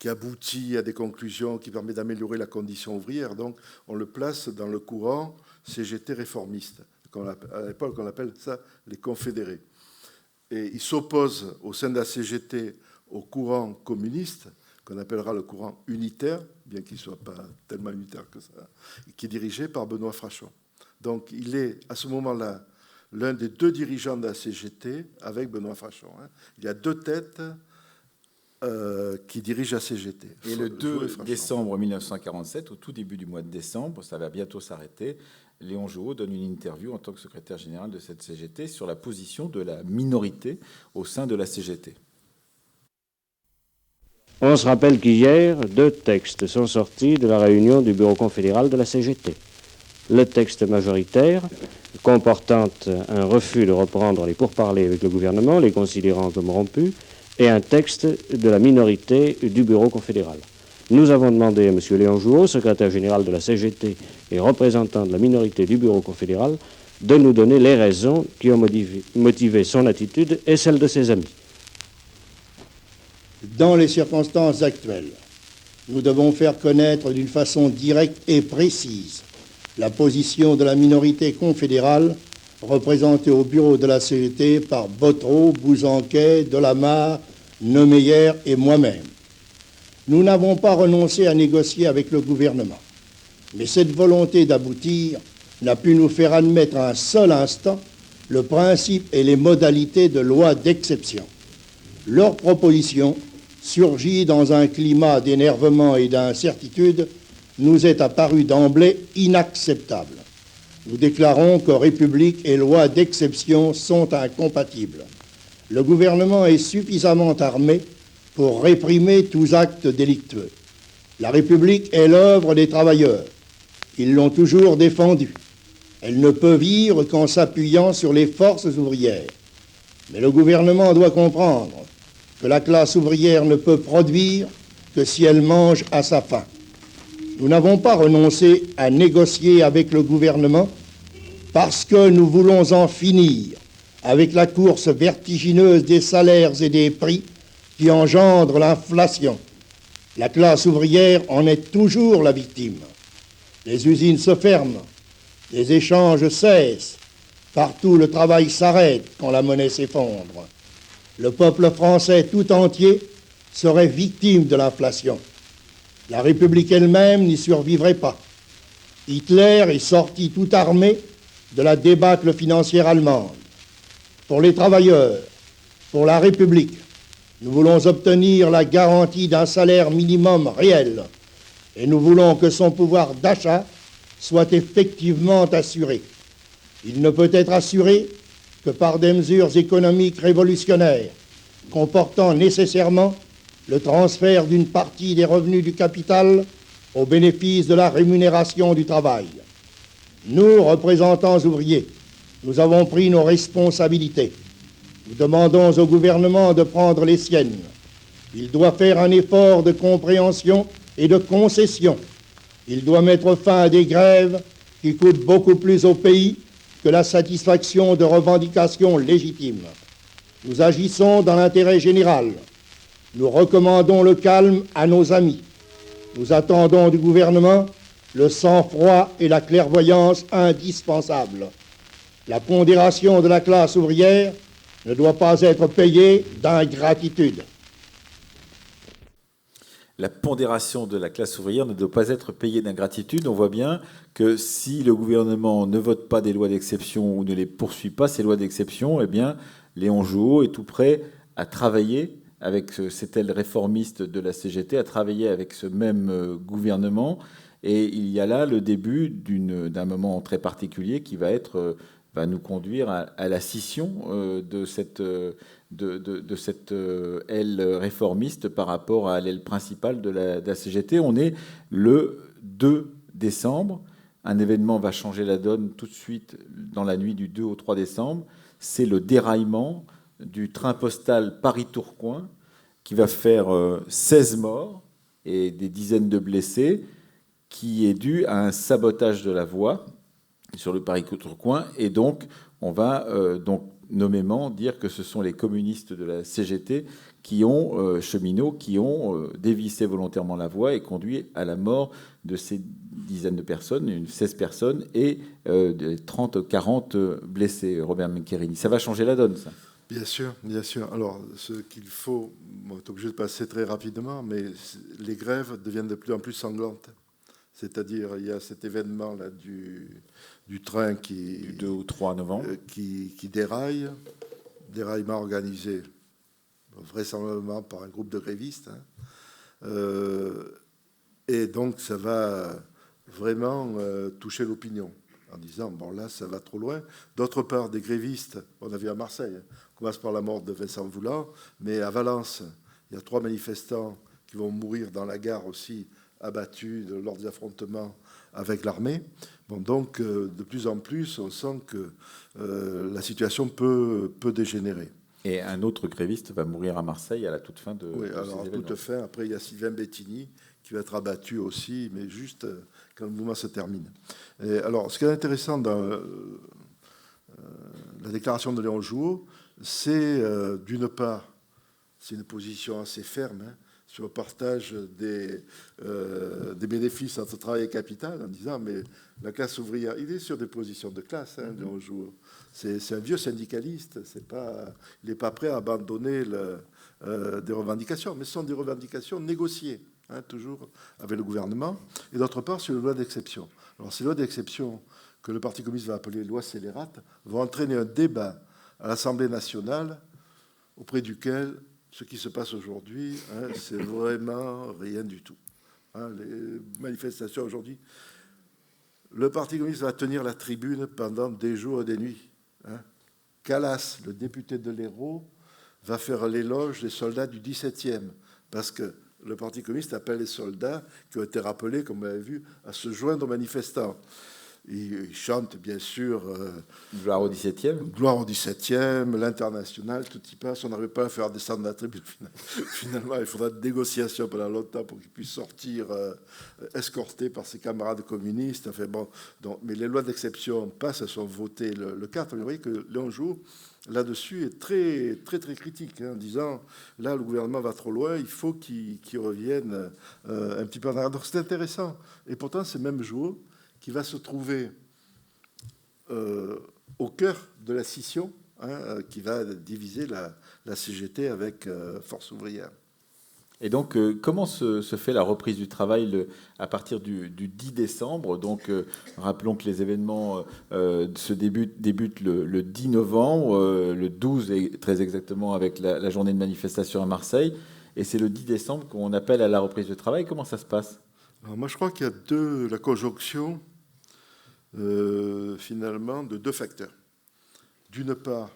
aboutit à des conclusions, qui permet d'améliorer la condition ouvrière. Donc, on le place dans le courant CGT réformiste. À l'époque, on appelle ça les confédérés. Et il s'oppose au sein de la CGT au courant communiste, qu'on appellera le courant unitaire, bien qu'il ne soit pas tellement unitaire que ça, qui est dirigé par Benoît Frachon. Donc, il est, à ce moment-là, l'un des deux dirigeants de la CGT avec Benoît Frachon. Il y a deux têtes qui dirige la CGT. Et le 2 décembre 1947, au tout début du mois de décembre, ça va bientôt s'arrêter, Léon Jouot donne une interview en tant que secrétaire général de cette CGT sur la position de la minorité au sein de la CGT. On se rappelle qu'hier, 2 textes sont sortis de la réunion du bureau confédéral de la CGT. Le texte majoritaire, comportant un refus de reprendre les pourparlers avec le gouvernement, les considérant comme rompus, et un texte de la minorité du bureau confédéral. Nous avons demandé à M. Léon Jouot, secrétaire général de la CGT et représentant de la minorité du bureau confédéral, de nous donner les raisons qui ont motivé son attitude et celle de ses amis. Dans les circonstances actuelles, nous devons faire connaître d'une façon directe et précise la position de la minorité confédérale représentée au bureau de la CGT par Bottereau, Bouzanquet, Delamarre, Neumeyer et moi-même. Nous n'avons pas renoncé à négocier avec le gouvernement, mais cette volonté d'aboutir n'a pu nous faire admettre à un seul instant le principe et les modalités de loi d'exception. Leurs propositions surgi dans un climat d'énervement et d'incertitude, nous est apparu d'emblée inacceptable. Nous déclarons que République et loi d'exception sont incompatibles. Le gouvernement est suffisamment armé pour réprimer tous actes délictueux. La République est l'œuvre des travailleurs. Ils l'ont toujours défendue. Elle ne peut vivre qu'en s'appuyant sur les forces ouvrières. Mais le gouvernement doit comprendre que la classe ouvrière ne peut produire que si elle mange à sa faim. Nous n'avons pas renoncé à négocier avec le gouvernement parce que nous voulons en finir avec la course vertigineuse des salaires et des prix qui engendre l'inflation. La classe ouvrière en est toujours la victime. Les usines se ferment, les échanges cessent, partout le travail s'arrête quand la monnaie s'effondre. Le peuple français tout entier serait victime de l'inflation. La République elle-même n'y survivrait pas. Hitler est sorti tout armé de la débâcle financière allemande. Pour les travailleurs, pour la République, nous voulons obtenir la garantie d'un salaire minimum réel et nous voulons que son pouvoir d'achat soit effectivement assuré. Il ne peut être assuré que par des mesures économiques révolutionnaires comportant nécessairement le transfert d'une partie des revenus du capital au bénéfice de la rémunération du travail. Nous, représentants ouvriers, nous avons pris nos responsabilités. Nous demandons au gouvernement de prendre les siennes. Il doit faire un effort de compréhension et de concession. Il doit mettre fin à des grèves qui coûtent beaucoup plus au pays que la satisfaction de revendications légitimes. Nous agissons dans l'intérêt général. Nous recommandons le calme à nos amis. Nous attendons du gouvernement le sang-froid et la clairvoyance indispensables. La pondération de la classe ouvrière ne doit pas être payée d'ingratitude. La pondération de la classe ouvrière ne doit pas être payée d'ingratitude. On voit bien que si le gouvernement ne vote pas des lois d'exception ou ne les poursuit pas, ces lois d'exception, eh bien, Léon Jouot est tout prêt à travailler avec cette aile réformiste de la CGT, à travailler avec ce même gouvernement. Et il y a là le début d'un moment très particulier qui va nous conduire à la scission de cette aile réformiste par rapport à l'aile principale de la CGT. On est le 2 décembre. Un événement va changer la donne tout de suite dans la nuit du 2 au 3 décembre. C'est le déraillement du train postal Paris-Tourcoing qui va faire 16 morts et des dizaines de blessés, qui est dû à un sabotage de la voie sur le Paris-Tourcoing. Et donc, on va nommément dire que ce sont les communistes de la CGT cheminots, qui ont dévissé volontairement la voie et conduit à la mort de ces dizaines de personnes, 16 personnes, et 30-40 blessés, Robert Meccherini. Ça va changer la donne, ça. Bien sûr, bien sûr. Alors, ce qu'il faut, on est obligé de passer très rapidement, mais les grèves deviennent de plus en plus sanglantes. C'est-à-dire, il y a cet événement-là du train du 2 ou 3 novembre qui déraille, déraillement organisé vraisemblablement par un groupe de grévistes. Et donc, ça va vraiment toucher l'opinion en disant, bon là, ça va trop loin. D'autre part, des grévistes, on a vu à Marseille, on commence par la mort de Vincent Voulant, mais à Valence, il y a 3 manifestants qui vont mourir dans la gare aussi, abattus lors des affrontements avec l'armée. Bon, donc, de plus en plus, on sent que la situation peut dégénérer. Et un autre gréviste va mourir à Marseille à la toute fin de oui, alors à toute fin. Après, il y a Sylvain Bettini qui va être abattu aussi, mais juste quand le mouvement se termine. Et alors, ce qui est intéressant dans la déclaration de Léon Jouot, c'est d'une part, c'est une position assez ferme, sur le partage des bénéfices entre travail et capital, en disant, mais la classe ouvrière, il est sur des positions de classe, Léon Jouot. C'est un vieux syndicaliste, il n'est pas prêt à abandonner des revendications, mais ce sont des revendications négociées, toujours avec le gouvernement, et d'autre part sur les lois d'exception. Alors ces lois d'exception que le Parti communiste va appeler lois scélérates vont entraîner un débat à l'Assemblée nationale auprès duquel ce qui se passe aujourd'hui, c'est vraiment rien du tout. Les manifestations aujourd'hui, le Parti communiste va tenir la tribune pendant des jours et des nuits. Calas, le député de l'Hérault, va faire l'éloge des soldats du 17e, parce que le Parti communiste appelle les soldats qui ont été rappelés, comme vous l'avez vu, à se joindre aux manifestants. Il chante, bien sûr... Gloire au 17e. Gloire au 17e, l'international, tout y passe. On n'arrive pas à faire descendre la tribune. Finalement, il faudra de négociations pendant longtemps pour qu'il puisse sortir escorté par ses camarades communistes. Enfin, bon, donc, mais les lois d'exception passent, elles sont votées le 4. Mais vous voyez que Léon Jouot, là-dessus, est très, très, très critique, en disant, là, le gouvernement va trop loin, il faut qu'il revienne un petit peu en arrière. Donc c'est intéressant. Et pourtant, c'est même Jouot qui va se trouver au cœur de la scission, qui va diviser la CGT avec Force ouvrière. Et donc, comment se fait la reprise du travail à partir du 10 décembre? Donc, rappelons que les événements débutent le 10 novembre, le 12 très exactement avec la journée de manifestation à Marseille. Et c'est le 10 décembre qu'on appelle à la reprise du travail. Comment ça se passe? Alors moi, je crois qu'il y a la conjonction, finalement, de deux facteurs. D'une part,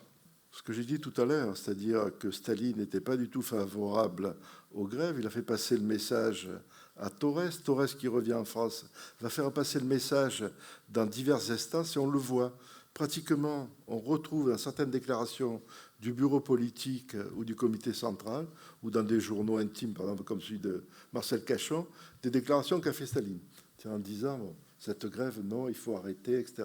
ce que j'ai dit tout à l'heure, c'est-à-dire que Staline n'était pas du tout favorable aux grèves. Il a fait passer le message à Torres. Torres, qui revient en France, va faire passer le message dans diverses instances, et on le voit. Pratiquement, on retrouve dans certaines déclarations du bureau politique ou du comité central, ou dans des journaux intimes, par exemple comme celui de Marcel Cachon, des déclarations qu'a fait Staline, en disant bon, cette grève, non, il faut arrêter, etc.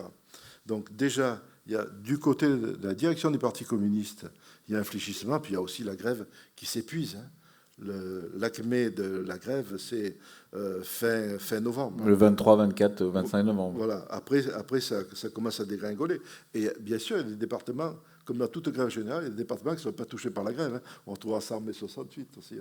Donc déjà, il y a du côté de la direction du Parti communiste, il y a un fléchissement, puis il y a aussi la grève qui s'épuise. L'acmé de la grève, c'est fin novembre. Le 23, 24, 25 novembre. Voilà. Après ça commence à dégringoler. Et bien sûr, il y a des départements, comme dans toute grève générale, il y a des départements qui ne sont pas touchés par la grève. On retrouve ça en mai 68 aussi,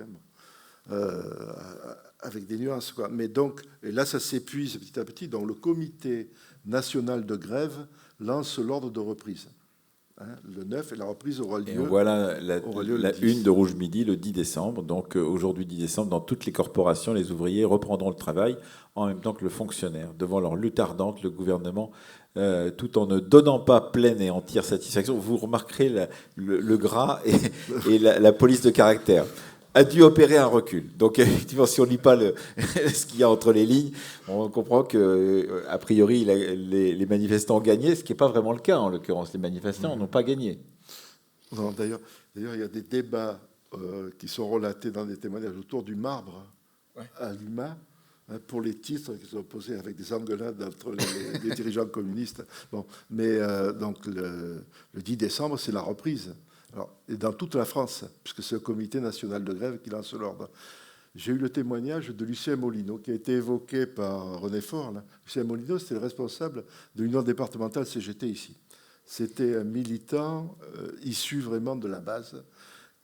avec des nuances, quoi. Mais donc, et là, ça s'épuise petit à petit. Donc, le comité national de grève lance l'ordre de reprise. Le 9, et la reprise aura lieu. Et voilà la une de Rouge Midi le 10 décembre. Donc aujourd'hui, 10 décembre, dans toutes les corporations, les ouvriers reprendront le travail en même temps que le fonctionnaire. Devant leur lutte ardente, le gouvernement, tout en ne donnant pas pleine et entière satisfaction, vous remarquerez le gras et la police de caractère, a dû opérer un recul. Donc, effectivement, si on ne lit pas ce qu'il y a entre les lignes, on comprend qu'a priori, les manifestants ont gagné, ce qui n'est pas vraiment le cas, en l'occurrence. Les manifestants n'ont pas gagné. Non, d'ailleurs, il y a des débats qui sont relatés dans des témoignages autour du marbre à l'UMA, pour les titres qui sont posés avec des engueulades entre les dirigeants communistes. Bon, mais donc, le 10 décembre, c'est la reprise. Alors, et dans toute la France, puisque c'est le comité national de grève qui lance l'ordre. J'ai eu le témoignage de Lucien Molino, qui a été évoqué par René Faure. Là. Lucien Molino, c'était le responsable de l'union départementale CGT ici. C'était un militant issu vraiment de la base,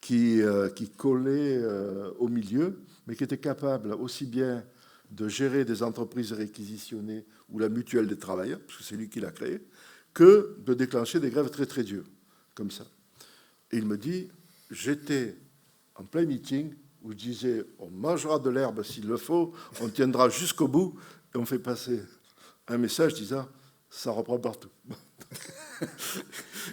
qui collait au milieu, mais qui était capable aussi bien de gérer des entreprises réquisitionnées ou la mutuelle des travailleurs, parce que c'est lui qui l'a créé, que de déclencher des grèves très très dures, comme ça. Et il me dit, j'étais en plein meeting où je disais, on mangera de l'herbe s'il le faut, on tiendra jusqu'au bout, et on fait passer un message disant, ça reprend partout.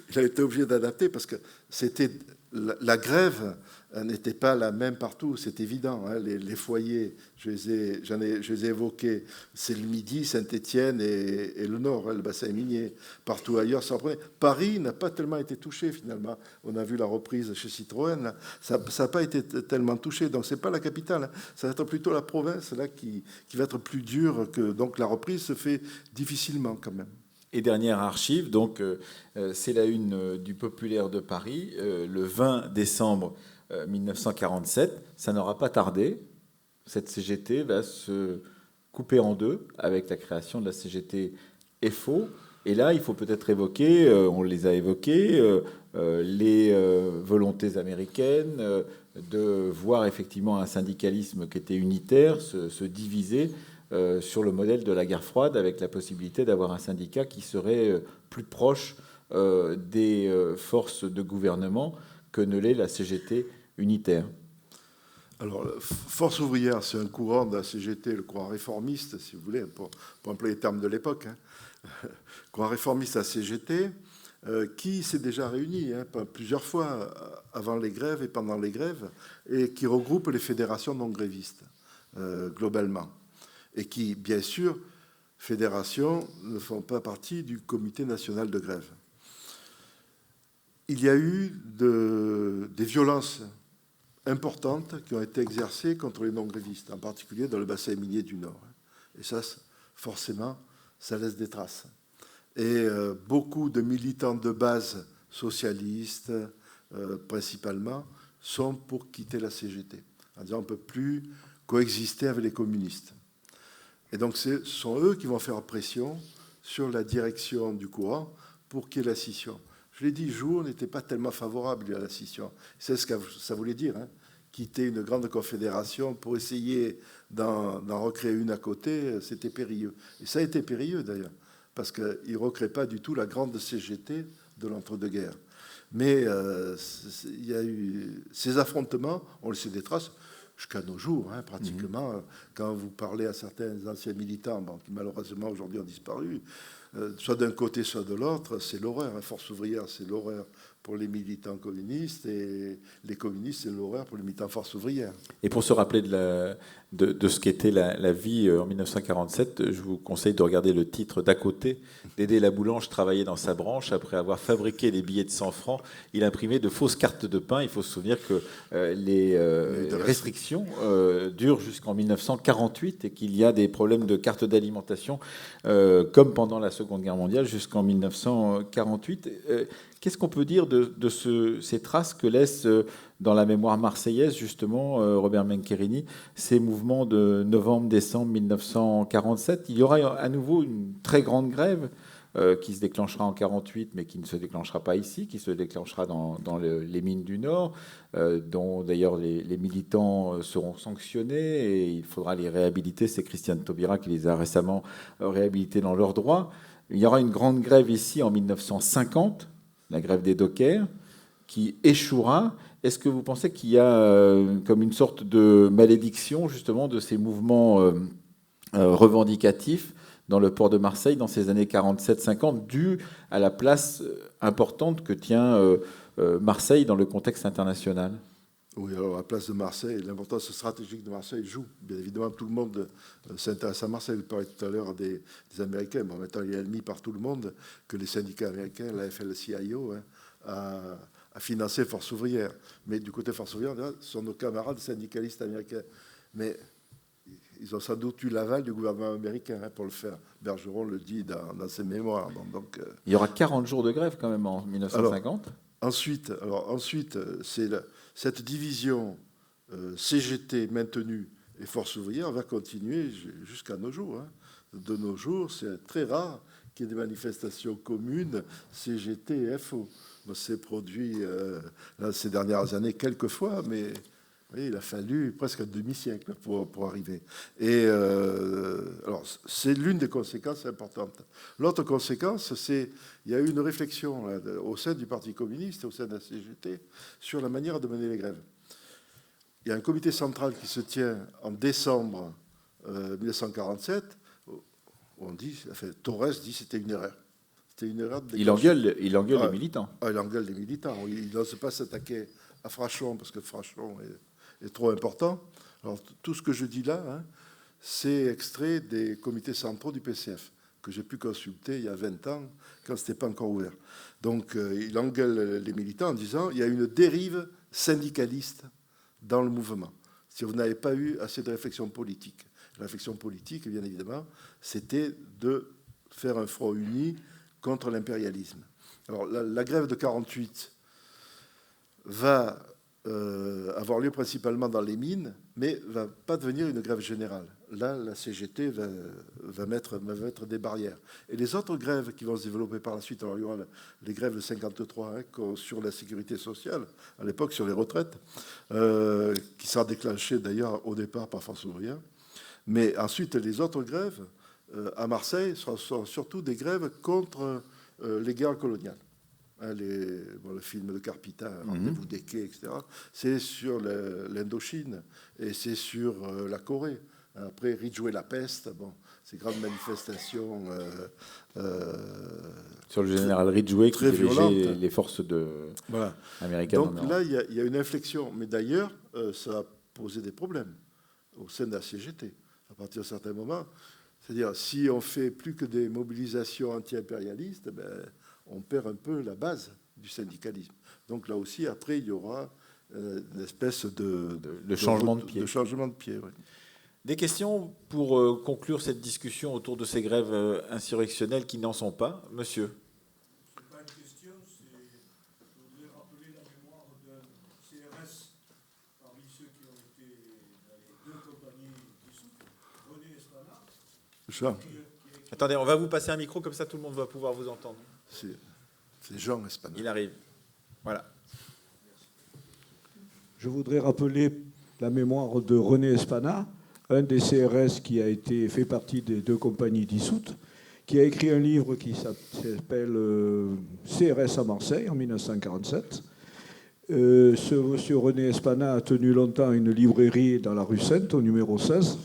Il a été obligé d'adapter parce que c'était la grève n'était pas la même partout, c'est évident. Les foyers, je les ai évoqués, c'est le Midi, Saint-Étienne et le Nord, le bassin minier. Partout ailleurs, ça reprenait. Paris n'a pas tellement été touché finalement. On a vu la reprise chez Citroën, là. Ça n'a pas été tellement touché. Donc c'est pas la capitale, ça va être plutôt la province là qui va être plus dure que. Donc la reprise se fait difficilement quand même. Et dernière archive, donc c'est la une du Populaire de Paris, le 20 décembre 1947. Ça n'aura pas tardé. Cette CGT va se couper en deux avec la création de la CGT FO. Et là, il faut peut-être évoquer, on les a évoqués, les volontés américaines de voir effectivement un syndicalisme qui était unitaire se diviser sur le modèle de la guerre froide, avec la possibilité d'avoir un syndicat qui serait plus proche des forces de gouvernement que ne l'est la CGT unitaire. Alors, Force ouvrière, c'est un courant de la CGT, le courant réformiste, si vous voulez, pour employer les termes de l'époque. Courant réformiste à CGT, qui s'est déjà réuni plusieurs fois avant les grèves et pendant les grèves, et qui regroupe les fédérations non grévistes, globalement. Et qui, bien sûr, fédérations ne font pas partie du comité national de grève. Il y a eu des violences importantes qui ont été exercées contre les non-grévistes, en particulier dans le bassin minier du Nord. Et ça, forcément, ça laisse des traces. Et beaucoup de militants de base socialistes, principalement, sont pour quitter la CGT, en disant on ne peut plus coexister avec les communistes. Et donc, ce sont eux qui vont faire pression sur la direction du courant pour qu'il y ait la scission. Je l'ai dit, Jour n'était pas tellement favorable à la scission. C'est ce que ça voulait dire, quitter une grande confédération pour essayer d'en recréer une à côté, c'était périlleux. Et ça a été périlleux, d'ailleurs, parce qu'il ne recrée pas du tout la grande CGT de l'entre-deux-guerres. Mais il y a eu ces affrontements, on laissé des traces jusqu'à nos jours, pratiquement. Quand vous parlez à certains anciens militants, qui malheureusement aujourd'hui ont disparu, soit d'un côté, soit de l'autre, c'est l'horreur. Force ouvrière, c'est l'horreur pour les militants communistes, et les communistes, c'est l'horreur pour les militants Force ouvrière. Et pour se rappeler de ce qu'était la vie en 1947, je vous conseille de regarder le titre d'à côté. Dédé Laboulange travaillait dans sa branche. Après avoir fabriqué des billets de 100 francs, il imprimait de fausses cartes de pain. Il faut se souvenir que les restrictions durent jusqu'en 1948 et qu'il y a des problèmes de cartes d'alimentation, comme pendant la Seconde Guerre mondiale, jusqu'en 1948. Qu'est-ce qu'on peut dire de ces traces que laisse dans la mémoire marseillaise, justement, Robert Menkerini, ces mouvements de novembre-décembre 1947 ? Il y aura à nouveau une très grande grève qui se déclenchera en 1948, mais qui ne se déclenchera pas ici, qui se déclenchera dans les mines du Nord, dont d'ailleurs les militants seront sanctionnés et il faudra les réhabiliter. C'est Christiane Taubira qui les a récemment réhabilités dans leurs droits. Il y aura une grande grève ici en 1950, la grève des dockers, qui échouera. Est-ce que vous pensez qu'il y a comme une sorte de malédiction, justement, de ces mouvements revendicatifs dans le port de Marseille dans ces années 47-50, dû à la place importante que tient Marseille dans le contexte international ? Oui, alors la place de Marseille, l'importance stratégique de Marseille joue. Bien évidemment, tout le monde s'intéresse à Marseille. Vous parlez tout à l'heure des Américains. Bon, maintenant, il est admis par tout le monde que les syndicats américains, la FL-CIO, a financé Force ouvrière. Mais du côté Force ouvrière, ce sont nos camarades syndicalistes américains. Mais ils ont sans doute eu l'aval du gouvernement américain pour le faire. Bergeron le dit dans ses mémoires. Donc, il y aura 40 jours de grève quand même en 1950. Ensuite, c'est cette division CGT maintenue et Force ouvrière va continuer jusqu'à nos jours. De nos jours, c'est très rare qu'il y ait des manifestations communes CGT et FO. C'est produit ces dernières années quelques fois, mais oui, il a fallu presque un demi-siècle pour arriver. Et alors, c'est l'une des conséquences importantes. L'autre conséquence, c'est qu'il y a eu une réflexion au sein du Parti communiste, au sein de la CGT, sur la manière de mener les grèves. Il y a un comité central qui se tient en décembre 1947. On dit, Torres dit que c'était une erreur. C'était une erreur. Il engueule les militants. Il engueule les militants. Il n'ose pas s'attaquer à Frachon parce que Frachon est trop important. Alors, tout ce que je dis là, c'est extrait des comités centraux du PCF, que j'ai pu consulter il y a 20 ans, quand ce n'était pas encore ouvert. Donc, il engueule les militants en disant « il y a une dérive syndicaliste dans le mouvement, si vous n'avez pas eu assez de réflexion politique ». La réflexion politique, bien évidemment, c'était de faire un front uni contre l'impérialisme. Alors, la grève de 1948 va avoir lieu principalement dans les mines, mais ne va pas devenir une grève générale. Là, la CGT va mettre des barrières. Et les autres grèves qui vont se développer par la suite, alors il y aura les grèves de 1953 sur la sécurité sociale, à l'époque sur les retraites, qui sera déclenchée d'ailleurs au départ par Force ouvrière. Mais ensuite, les autres grèves à Marseille sont surtout des grèves contre les guerres coloniales. hein, le film de Carpita, Rendez-vous des quais, etc., c'est sur l'Indochine et c'est sur la Corée. Après, Ridgway la peste, bon, ces grandes manifestations sur le général Ridgway qui dirigeait violentes. les forces américaines. Donc là, il y a une inflexion. Mais d'ailleurs, ça a posé des problèmes au sein de la CGT à partir d'un certain moment. C'est-à-dire, si on fait plus que des mobilisations anti-impérialistes, on perd un peu la base du syndicalisme. Donc là aussi, après, il y aura une espèce de changement de pied. De changement de pied, oui. Des questions pour conclure cette discussion autour de ces grèves insurrectionnelles qui n'en sont pas, monsieur? Ce n'est pas une question, je voudrais rappeler la mémoire d'un CRS parmi ceux qui ont été dans les 2 compagnies dissoutes, René Espana. Jean. Attendez, on va vous passer un micro, comme ça tout le monde va pouvoir vous entendre. C'est Jean Espana. Il arrive. Voilà. Je voudrais rappeler la mémoire de René Espana, un des CRS qui a fait partie des 2 compagnies dissoutes, qui a écrit un livre qui s'appelle CRS à Marseille en 1947. Ce monsieur René Espana a tenu longtemps une librairie dans la rue Sainte, au numéro 16,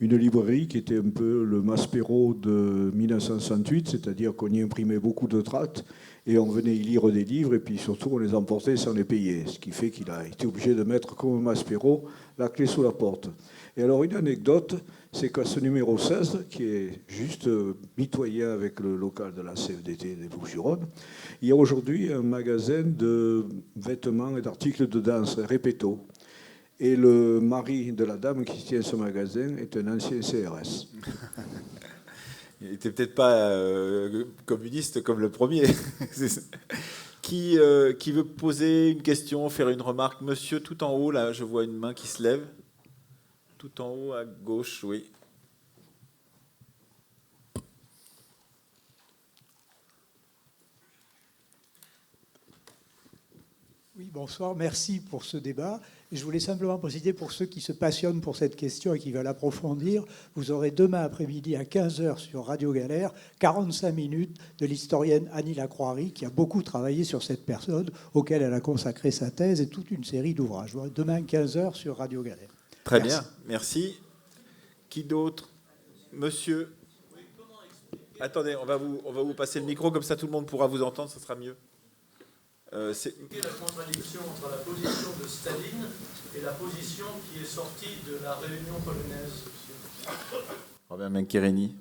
une librairie qui était un peu le Maspero de 1968, c'est-à-dire qu'on y imprimait beaucoup de tracts et on venait y lire des livres et puis surtout on les emportait sans les payer, ce qui fait qu'il a été obligé de mettre comme Maspero la clé sous la porte. Et alors une anecdote, c'est qu'à ce numéro 16, qui est juste mitoyen avec le local de la CFDT des Bouches-du-Rhône, il y a aujourd'hui un magasin de vêtements et d'articles de danse, Repetto. Et le mari de la dame qui tient ce magasin est un ancien CRS. Il n'était peut-être pas communiste comme le premier. Qui veut poser une question, faire une remarque? Monsieur, tout en haut, là, je vois une main qui se lève. Tout en haut, à gauche, oui. Oui, bonsoir, merci pour ce débat. Je voulais simplement préciser pour ceux qui se passionnent pour cette question et qui veulent approfondir, vous aurez demain après-midi à 15h sur Radio Galère 45 minutes de l'historienne Annie Lacroix-Ry qui a beaucoup travaillé sur cette personne auquel elle a consacré sa thèse et toute une série d'ouvrages. Demain 15h sur Radio Galère. Très bien, merci. Qui d'autre? Monsieur? Attendez, on va vous passer le micro, comme ça tout le monde pourra vous entendre, ça sera mieux. C'est la contradiction entre la position de Staline et la position qui est sortie de la réunion polonaise. Robert Menkereni.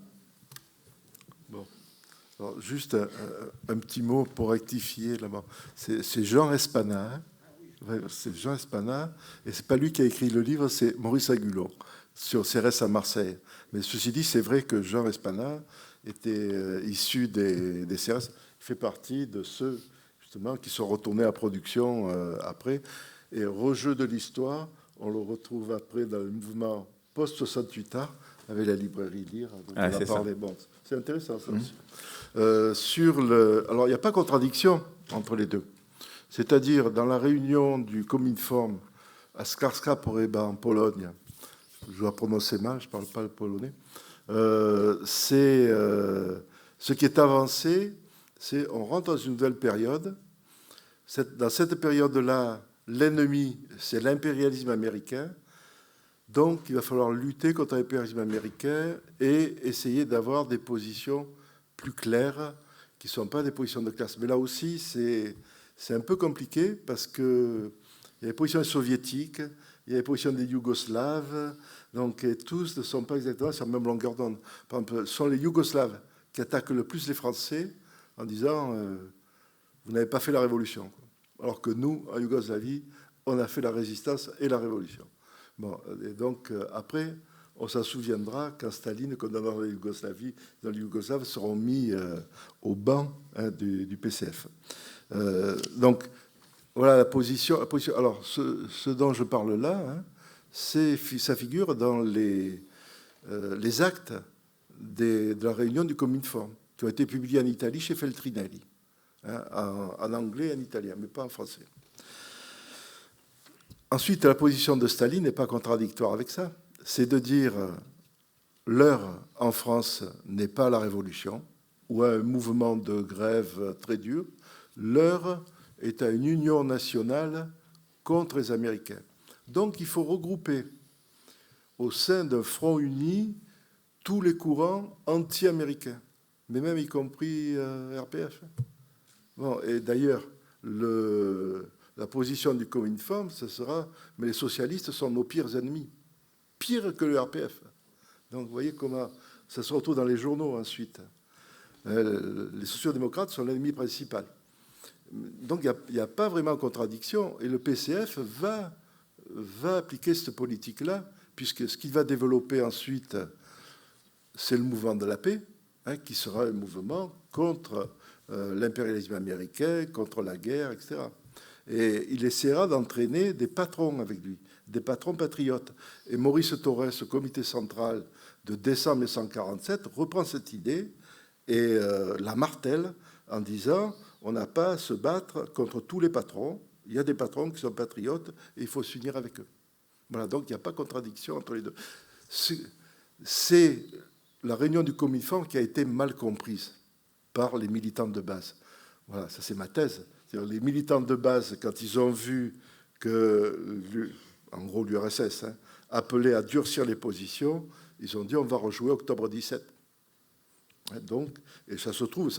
Bon. Alors, juste un petit mot pour rectifier là-bas. C'est Jean Espana. C'est Jean Espana. Et c'est pas lui qui a écrit le livre, c'est Maurice Agulon sur CRS à Marseille. Mais ceci dit, c'est vrai que Jean Espana était issu des CRS. Il fait partie de ceux justement qui sont retournés à production après. Et rejeu de l'histoire, on le retrouve après dans le mouvement post-68A avec la librairie Lire. Bon, c'est intéressant ça aussi. Alors il n'y a pas contradiction entre les deux. C'est-à-dire dans la réunion du Cominform à Skarska Poręba en Pologne, je dois prononcer mal, je ne parle pas le polonais, ce qui est avancé, c'est on rentre dans une nouvelle période. Dans cette période-là, l'ennemi, c'est l'impérialisme américain. Donc, il va falloir lutter contre l'impérialisme américain et essayer d'avoir des positions plus claires, qui ne sont pas des positions de classe. Mais là aussi, c'est un peu compliqué parce qu'il y a les positions soviétiques, il y a les positions des Yougoslaves, donc et tous ne sont pas exactement sur la même longueur d'onde. Par exemple, ce sont les Yougoslaves qui attaquent le plus les Français en disant vous n'avez pas fait la révolution. Alors que nous, en Yougoslavie, on a fait la résistance et la révolution. Bon, et donc après, on s'en souviendra quand Staline condamnera la Yougoslavie, les Yougoslaves seront mis au banc du PCF. Donc, voilà la position. Alors, ce dont je parle là, ça figure dans les actes de la réunion du Cominform, qui ont été publiés en Italie chez Feltrinelli, en anglais et en italien, mais pas en français. Ensuite, la position de Staline n'est pas contradictoire avec ça. C'est de dire l'heure en France n'est pas la révolution ou un mouvement de grève très dur. L'heure est à une union nationale contre les Américains. Donc il faut regrouper au sein d'un front uni tous les courants anti-américains, mais même y compris RPF. Bon, et d'ailleurs, la position du Comintern, ce sera « mais les socialistes sont nos pires ennemis », pire que le RPF. Donc vous voyez comment ça se retrouve dans les journaux ensuite. Les sociodémocrates sont l'ennemi principal. Donc il n'y a pas vraiment de contradiction, et le PCF va appliquer cette politique-là, puisque ce qu'il va développer ensuite, c'est le mouvement de la paix, qui sera un mouvement contre l'impérialisme américain, contre la guerre, etc. Et il essaiera d'entraîner des patrons avec lui, des patrons patriotes. Et Maurice Thorez, au comité central de décembre 1947, reprend cette idée et la martèle en disant « on n'a pas à se battre contre tous les patrons, il y a des patrons qui sont patriotes et il faut s'unir avec eux ». Voilà, donc il n'y a pas de contradiction entre les deux. C'est la réunion du Comintern qui a été mal comprise par les militants de base. Voilà, ça c'est ma thèse. Les militants de base, quand ils ont vu que, en gros l'URSS, appelait à durcir les positions, ils ont dit on va rejouer octobre 17. Donc, et ça se trouve,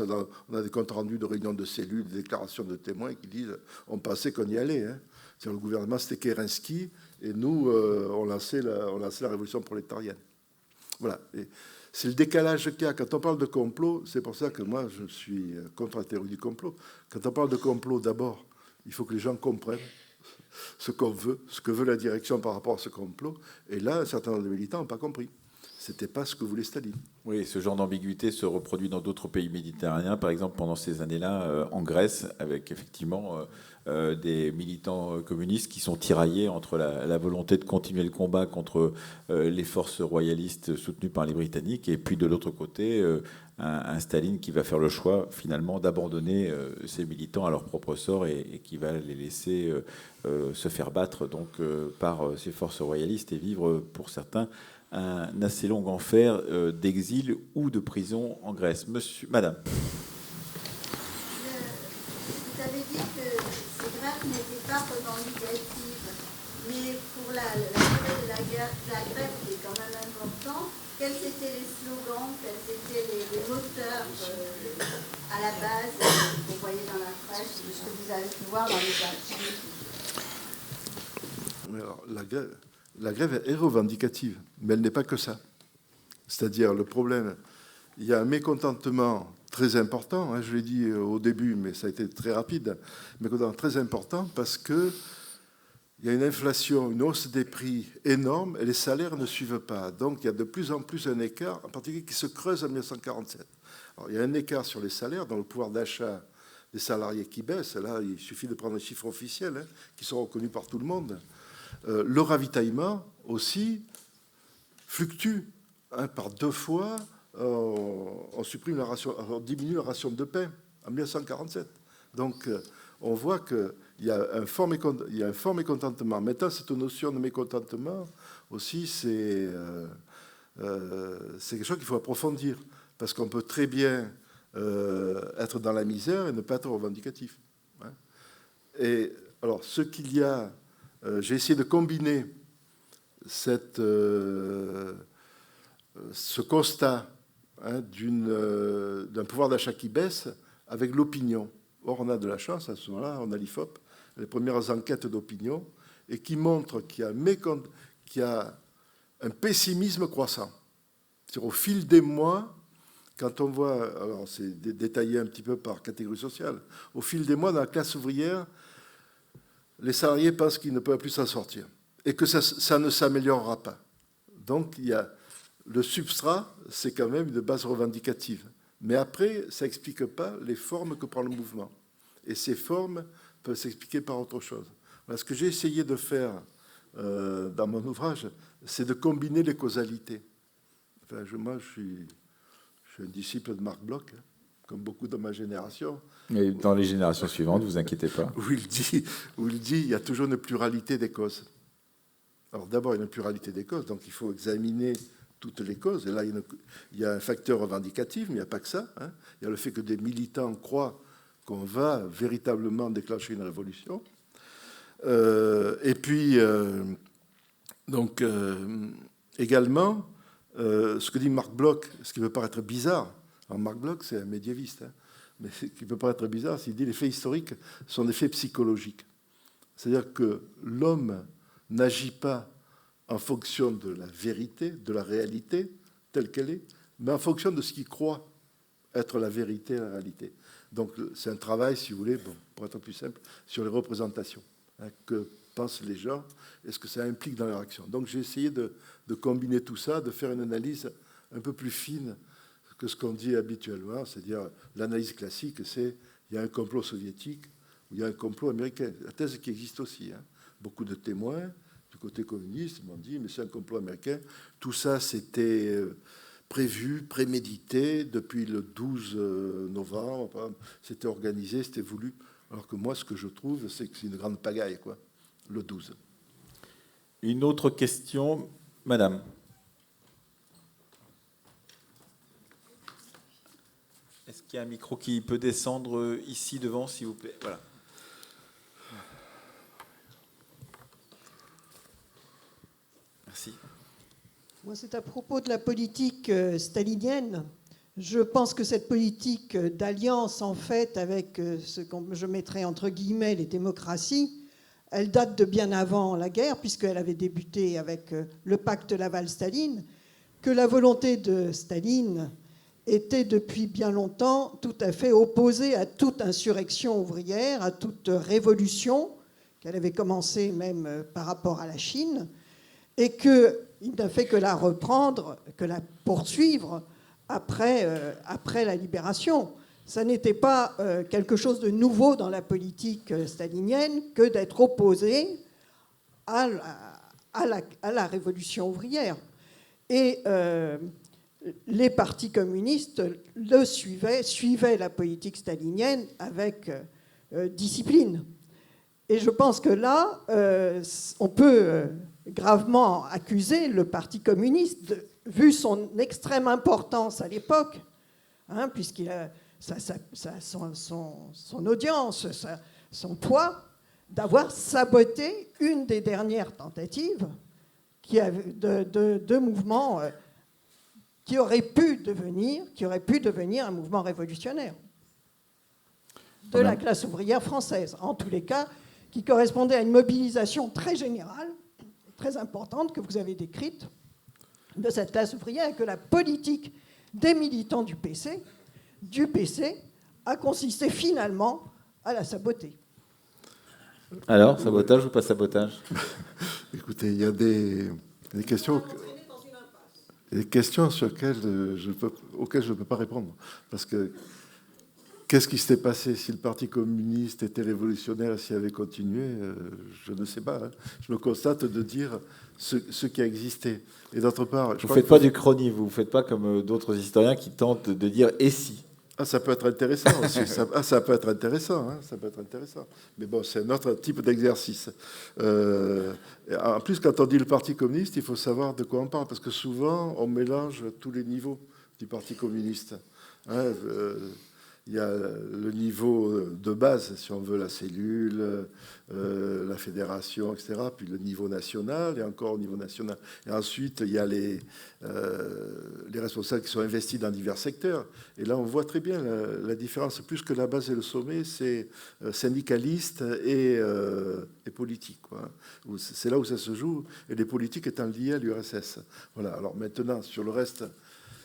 on a des comptes rendus de réunions de cellules, des déclarations de témoins qui disent on pensait qu'on y allait. Le gouvernement, c'était Kerensky, et nous, on lançait la révolution prolétarienne. Voilà. Et c'est le décalage qu'il y a. Quand on parle de complot, c'est pour ça que moi, je suis contre la théorie du complot. Quand on parle de complot, d'abord, il faut que les gens comprennent ce qu'on veut, ce que veut la direction par rapport à ce complot. Et là, un certain nombre de militants n'ont pas compris. Ce n'était pas ce que voulait Staline. Oui, ce genre d'ambiguïté se reproduit dans d'autres pays méditerranéens, par exemple pendant ces années-là en Grèce, avec effectivement des militants communistes qui sont tiraillés entre la volonté de continuer le combat contre les forces royalistes soutenues par les Britanniques, et puis de l'autre côté, un Staline qui va faire le choix finalement d'abandonner ces militants à leur propre sort et qui va les laisser se faire battre donc par ces forces royalistes et vivre pour certains un assez long enfer d'exil ou de prison en Grèce. Madame. Vous avez dit que ces grèves n'étaient pas revendicatives, mais pour la durée de la grève, qui est quand même important, quels étaient les slogans, quels étaient les moteurs à la base que vous voyez dans la presse, de ce que vous avez pu voir dans les archives? Alors, la grève est revendicative, mais elle n'est pas que ça. C'est-à-dire, le problème, il y a un mécontentement très important, je l'ai dit au début, mais ça a été très rapide, un mécontentement très important parce qu'il y a une inflation, une hausse des prix énorme et les salaires ne suivent pas. Donc, il y a de plus en plus un écart, en particulier qui se creuse en 1947. Alors, il y a un écart sur les salaires, dans le pouvoir d'achat des salariés qui baisse. Là, il suffit de prendre les chiffres officiels qui sont reconnus par tout le monde. Le ravitaillement aussi fluctue. Par 2 fois, on supprime la ration, on diminue la ration de pain en 1947. Donc, on voit qu'il y a un fort mécontentement. Maintenant, cette notion de mécontentement aussi, c'est quelque chose qu'il faut approfondir, parce qu'on peut très bien être dans la misère et ne pas être revendicatif. Et alors, ce qu'il y a, j'ai essayé de combiner ce constat d'un pouvoir d'achat qui baisse avec l'opinion. Or, on a de la chance, à ce moment-là, on a l'IFOP, les premières enquêtes d'opinion, et qui montrent qu'il y a un pessimisme croissant. C'est-à-dire, au fil des mois, quand on voit, alors c'est détaillé un petit peu par catégorie sociale, au fil des mois, dans la classe ouvrière, les salariés pensent qu'ils ne peuvent plus s'en sortir et que ça ne s'améliorera pas. Donc, il y a le substrat, c'est quand même une base revendicative. Mais après, ça n'explique pas les formes que prend le mouvement. Et ces formes peuvent s'expliquer par autre chose. Voilà, ce que j'ai essayé de faire dans mon ouvrage, c'est de combiner les causalités. Enfin, moi, je suis un disciple de Marc Bloch, comme beaucoup de ma génération. Et dans les générations suivantes, ne vous inquiétez pas. Où il dit il y a toujours une pluralité des causes. Alors d'abord, il y a une pluralité des causes, donc il faut examiner toutes les causes. Et là, il y a un facteur revendicatif, mais il n'y a pas que ça. Il y a le fait que des militants croient qu'on va véritablement déclencher une révolution. Et puis, également, ce que dit Marc Bloch, ce qui peut paraître bizarre. Alors Marc Bloch, c'est un médiéviste, hein, mais ce qui peut paraître bizarre, c'est qu'il dit les faits historiques sont des faits psychologiques. C'est-à-dire que l'homme n'agit pas en fonction de la vérité, de la réalité telle qu'elle est, mais en fonction de ce qu'il croit être la vérité et la réalité. Donc c'est un travail, si vous voulez, bon, pour être plus simple, sur les représentations. Hein, que pensent les gens et ce que ça implique dans leur action. Donc j'ai essayé de combiner tout ça, de faire une analyse un peu plus fine que ce qu'on dit habituellement, c'est-à-dire l'analyse classique, c'est il y a un complot soviétique ou il y a un complot américain. La thèse qui existe aussi. Hein. Beaucoup de témoins du côté communiste m'ont dit mais c'est un complot américain. Tout ça c'était prévu, prémédité depuis le 12 novembre, c'était organisé, c'était voulu. Alors que moi, ce que je trouve, c'est que c'est une grande pagaille, quoi, le 12. Une autre question, madame. Est-ce qu'il y a un micro qui peut descendre ici devant, s'il vous plaît? Voilà. Merci. Moi, c'est à propos de la politique stalinienne. Je pense que cette politique d'alliance, en fait, avec ce que je mettrais entre guillemets les démocraties, elle date de bien avant la guerre, puisqu'elle avait débuté avec le pacte Laval-Staline, que la volonté de Staline était depuis bien longtemps tout à fait opposée à toute insurrection ouvrière, à toute révolution, qu'elle avait commencé même par rapport à la Chine, et qu'il n'a fait que la reprendre, que la poursuivre après la libération. Ça n'était pas quelque chose de nouveau dans la politique stalinienne que d'être opposé à la révolution ouvrière. Et les partis communistes suivaient la politique stalinienne avec discipline. Et je pense que là, on peut gravement accuser le Parti communiste, vu son extrême importance à l'époque, hein, puisqu'il a son audience, son poids, d'avoir saboté une des dernières tentatives de mouvement qui aurait pu devenir un mouvement révolutionnaire de la classe ouvrière française, en tous les cas, qui correspondait à une mobilisation très générale, très importante, que vous avez décrite, de cette classe ouvrière, et que la politique des militants du PC a consisté finalement à la saboter. Alors, sabotage ou pas sabotage? Écoutez, il y a des questions... Des questions auxquelles je ne peux pas répondre. Parce que qu'est-ce qui s'était passé si le Parti communiste était révolutionnaire, s'il avait continué? Je ne sais pas. Hein. Je me constate de dire ce qui a existé. Et d'autre part... Vous ne faites pas du chrony, vous ne faites pas comme d'autres historiens qui tentent de dire « et si ». Ah, ça peut être intéressant aussi. Ça peut être intéressant. Hein, ça peut être intéressant. Mais bon, c'est un autre type d'exercice. En plus, quand on dit le Parti communiste, il faut savoir de quoi on parle, parce que souvent, on mélange tous les niveaux du Parti communiste. Hein, il y a le niveau de base, si on veut, la cellule, la fédération, etc., puis le niveau national, et encore au niveau national. Et ensuite, il y a les responsables qui sont investis dans divers secteurs. Et là, on voit très bien la différence. Plus que la base et le sommet, c'est syndicaliste et politique, quoi. C'est là où ça se joue, et les politiques étant liées à l'URSS. Voilà. Alors maintenant, sur le reste...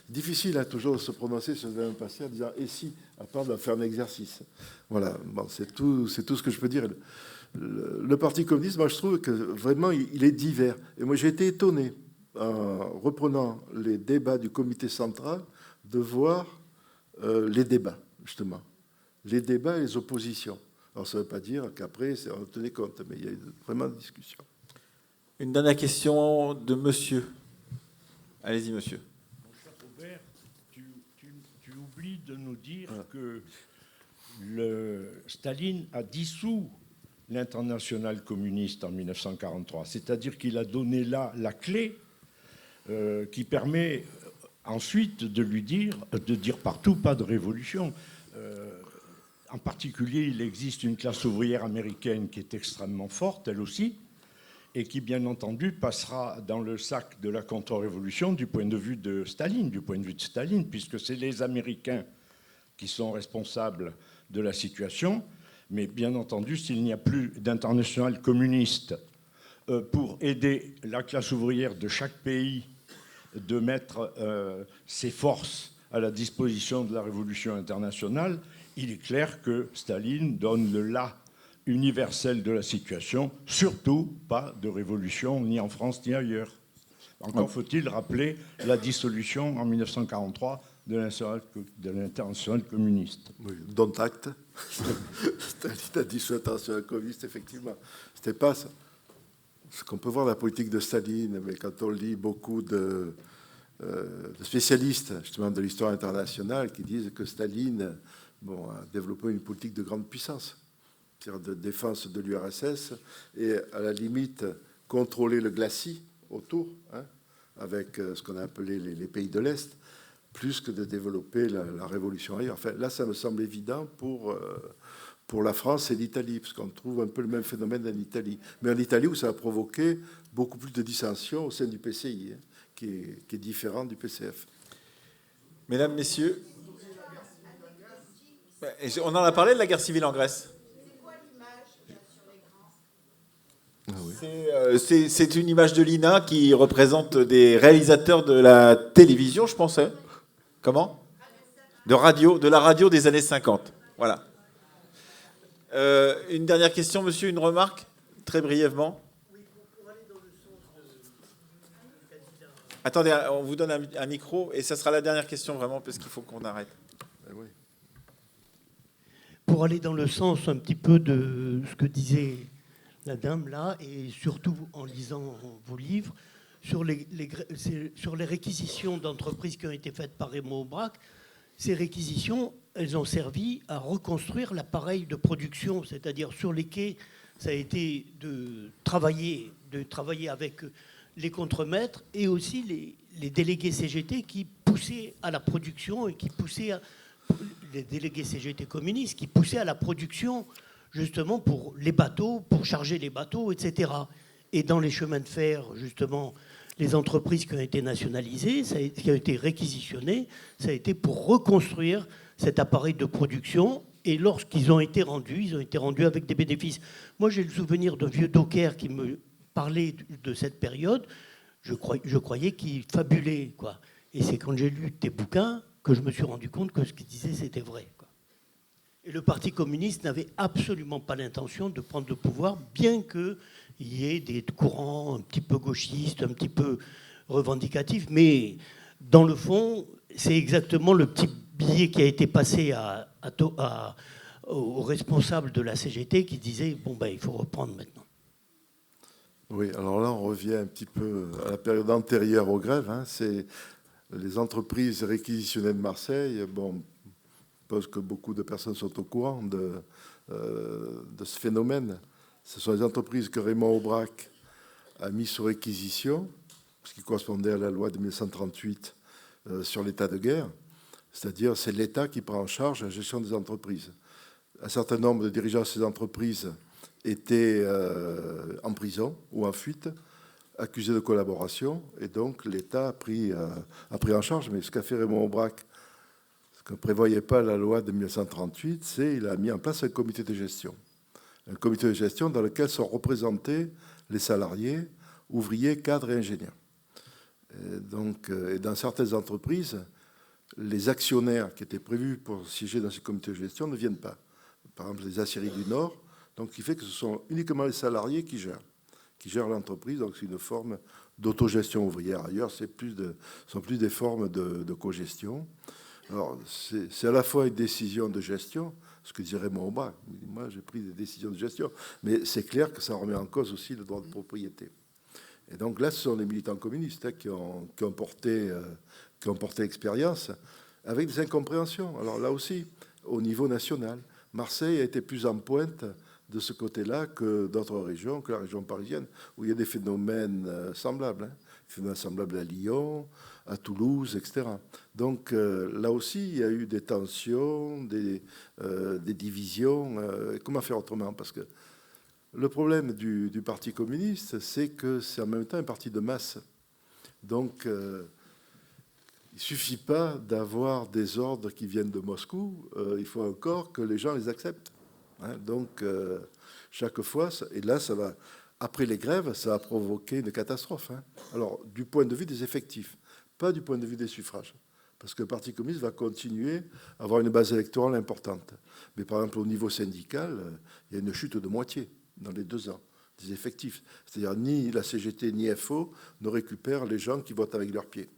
Difficile, hein, toujours de se prononcer sur le passé en disant « et si ?» à part de faire un exercice. Voilà, bon, c'est tout ce que je peux dire. Le Parti communiste, moi, je trouve que vraiment, il est divers. Et moi, j'ai été étonné, en reprenant les débats du comité central, de voir les débats, justement. Les débats et les oppositions. Alors, ça ne veut pas dire qu'après, on tenait compte, mais il y a vraiment des discussions. Une dernière question de monsieur. Allez-y, monsieur. Tu oublies de nous dire que Staline a dissous l'internationale communiste en 1943. C'est-à-dire qu'il a donné là la clé qui permet ensuite de dire partout pas de révolution. En particulier, il existe une classe ouvrière américaine qui est extrêmement forte, elle aussi, et qui, bien entendu, passera dans le sac de la contre-révolution du point de vue de Staline, puisque c'est les Américains qui sont responsables de la situation. Mais bien entendu, s'il n'y a plus d'internationale communiste pour aider la classe ouvrière de chaque pays de mettre ses forces à la disposition de la révolution internationale, il est clair que Staline donne le là universel de la situation, surtout pas de révolution ni en France ni ailleurs. Encore faut-il rappeler la dissolution en 1943 de l'internationale communiste. Oui, dont acte. Staline a dissous l'internationale communiste, effectivement. C'était pas ça. Ce qu'on peut voir dans la politique de Staline, mais quand on lit beaucoup de spécialistes justement de l'histoire internationale qui disent que Staline a développé une politique de grande puissance, c'est-à-dire de défense de l'URSS et à la limite contrôler le glacis autour, avec ce qu'on a appelé les pays de l'Est, plus que de développer la révolution ailleurs. Enfin, là, ça me semble évident pour la France et l'Italie, parce qu'on trouve un peu le même phénomène en Italie. Mais en Italie, où ça a provoqué beaucoup plus de dissensions au sein du PCI, qui est différent du PCF. Mesdames, Messieurs, on en a parlé de la guerre civile en Grèce. C'est une image de l'INA qui représente des réalisateurs de la télévision, je pensais. Comment ? De la radio des années 50. Voilà. Une dernière question, monsieur, une remarque, très brièvement. Attendez, on vous donne un micro et ça sera la dernière question vraiment parce qu'il faut qu'on arrête. Pour aller dans le sens un petit peu de ce que disait la dame là, et surtout en lisant vos livres, sur les réquisitions d'entreprises qui ont été faites par Raymond Aubrac, ces réquisitions, elles ont servi à reconstruire l'appareil de production, c'est-à-dire sur les quais, ça a été de travailler avec les contremaîtres et aussi les délégués CGT qui poussaient à la production et qui poussaient les délégués CGT communistes qui poussaient à la production justement pour les bateaux, pour charger les bateaux, etc. Et dans les chemins de fer, justement, les entreprises qui ont été nationalisées, qui ont été réquisitionnées, ça a été pour reconstruire cet appareil de production. Et lorsqu'ils ont été rendus, ils ont été rendus avec des bénéfices. Moi, j'ai le souvenir d'un vieux docker qui me parlait de cette période. Je croyais qu'il fabulait, quoi. Et c'est quand j'ai lu tes bouquins que je me suis rendu compte que ce qu'il disait, c'était vrai, quoi. Et le Parti communiste n'avait absolument pas l'intention de prendre le pouvoir, bien qu'il y ait des courants un petit peu gauchistes, un petit peu revendicatifs. Mais dans le fond, c'est exactement le petit billet qui a été passé aux responsables de la CGT qui disait « bon, il faut reprendre maintenant ». Oui, alors là, on revient un petit peu à la période antérieure aux grèves. C'est les entreprises réquisitionnées de Marseille. Bon, je pense que beaucoup de personnes sont au courant de ce phénomène. Ce sont les entreprises que Raymond Aubrac a mis sur réquisition, ce qui correspondait à la loi de 1938 sur l'état de guerre. C'est-à-dire, c'est l'État qui prend en charge la gestion des entreprises. Un certain nombre de dirigeants de ces entreprises étaient en prison ou en fuite, accusés de collaboration, et donc l'État a pris en charge. Mais ce qu'a fait Raymond Aubrac, ce que ne prévoyait pas la loi de 1938, c'est qu'il a mis en place un comité de gestion. Un comité de gestion dans lequel sont représentés les salariés, ouvriers, cadres et ingénieurs. Et dans certaines entreprises, les actionnaires qui étaient prévus pour siéger dans ces comités de gestion ne viennent pas. Par exemple, les aciéries du Nord, donc qui fait que ce sont uniquement les salariés qui gèrent l'entreprise. Donc c'est une forme d'autogestion ouvrière. Ailleurs, ce sont plus des formes de cogestion. Alors c'est à la fois une décision de gestion, ce que disait Raymond Aubrac. Moi, j'ai pris des décisions de gestion, mais c'est clair que ça remet en cause aussi le droit de propriété. Et donc là, ce sont les militants communistes qui ont porté l'expérience avec des incompréhensions. Alors là aussi, au niveau national, Marseille a été plus en pointe de ce côté-là que d'autres régions, que la région parisienne, où il y a des phénomènes semblables. fait un semblable à Lyon, à Toulouse, etc. Donc là aussi, il y a eu des tensions, des divisions. Comment faire autrement? Parce que le problème du Parti communiste, c'est que c'est en même temps un parti de masse. Donc, il ne suffit pas d'avoir des ordres qui viennent de Moscou, il faut encore que les gens les acceptent. Hein. Donc, chaque fois, et là, ça va, après les grèves, ça va provoquer une catastrophe. Hein. Alors, du point de vue des effectifs, pas du point de vue des suffrages. Parce que le Parti communiste va continuer à avoir une base électorale importante. Mais par exemple, au niveau syndical, il y a une chute de moitié dans les 2 ans des effectifs. C'est-à-dire ni la CGT ni FO ne récupèrent les gens qui votent avec leurs pieds.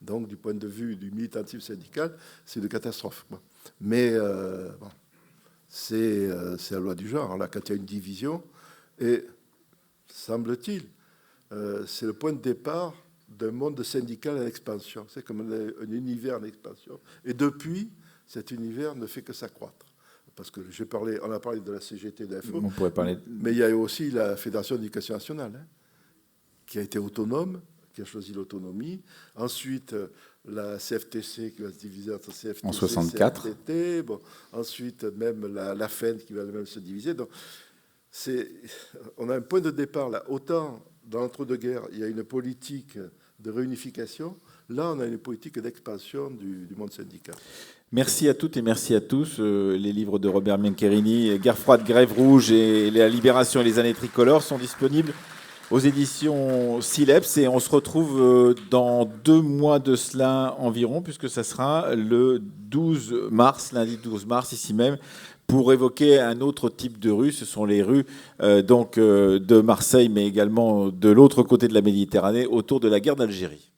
Donc, du point de vue du militantisme syndical, c'est une catastrophe. Mais bon, c'est la loi du genre. Là, quand il y a une division, et semble-t-il, c'est le point de départ d'un monde syndical en expansion. C'est comme un univers en expansion. Et depuis, cet univers ne fait que s'accroître. Parce que on a parlé de la CGT d'Info, on pourrait parler... mais il y a aussi la Fédération d'éducation nationale, hein, qui a été autonome, qui a choisi l'autonomie. Ensuite, la CFTC qui va se diviser entre CFTC en 64. et CFTT. Bon, ensuite, même la FEN qui va même se diviser. Donc, on a un point de départ là. Autant dans l'entre-deux-guerres, il y a une politique de réunification. Là, on a une politique d'expansion du monde syndical. Merci à toutes et merci à tous. Les livres de Robert Biancherini, Guerre froide, Grève rouge et La libération et les années tricolores sont disponibles aux éditions Sileps. Et on se retrouve dans 2 mois de cela environ, puisque ça sera le 12 mars, lundi 12 mars, ici même, pour évoquer un autre type de rue. Ce sont les rues de Marseille, mais également de l'autre côté de la Méditerranée, autour de la guerre d'Algérie.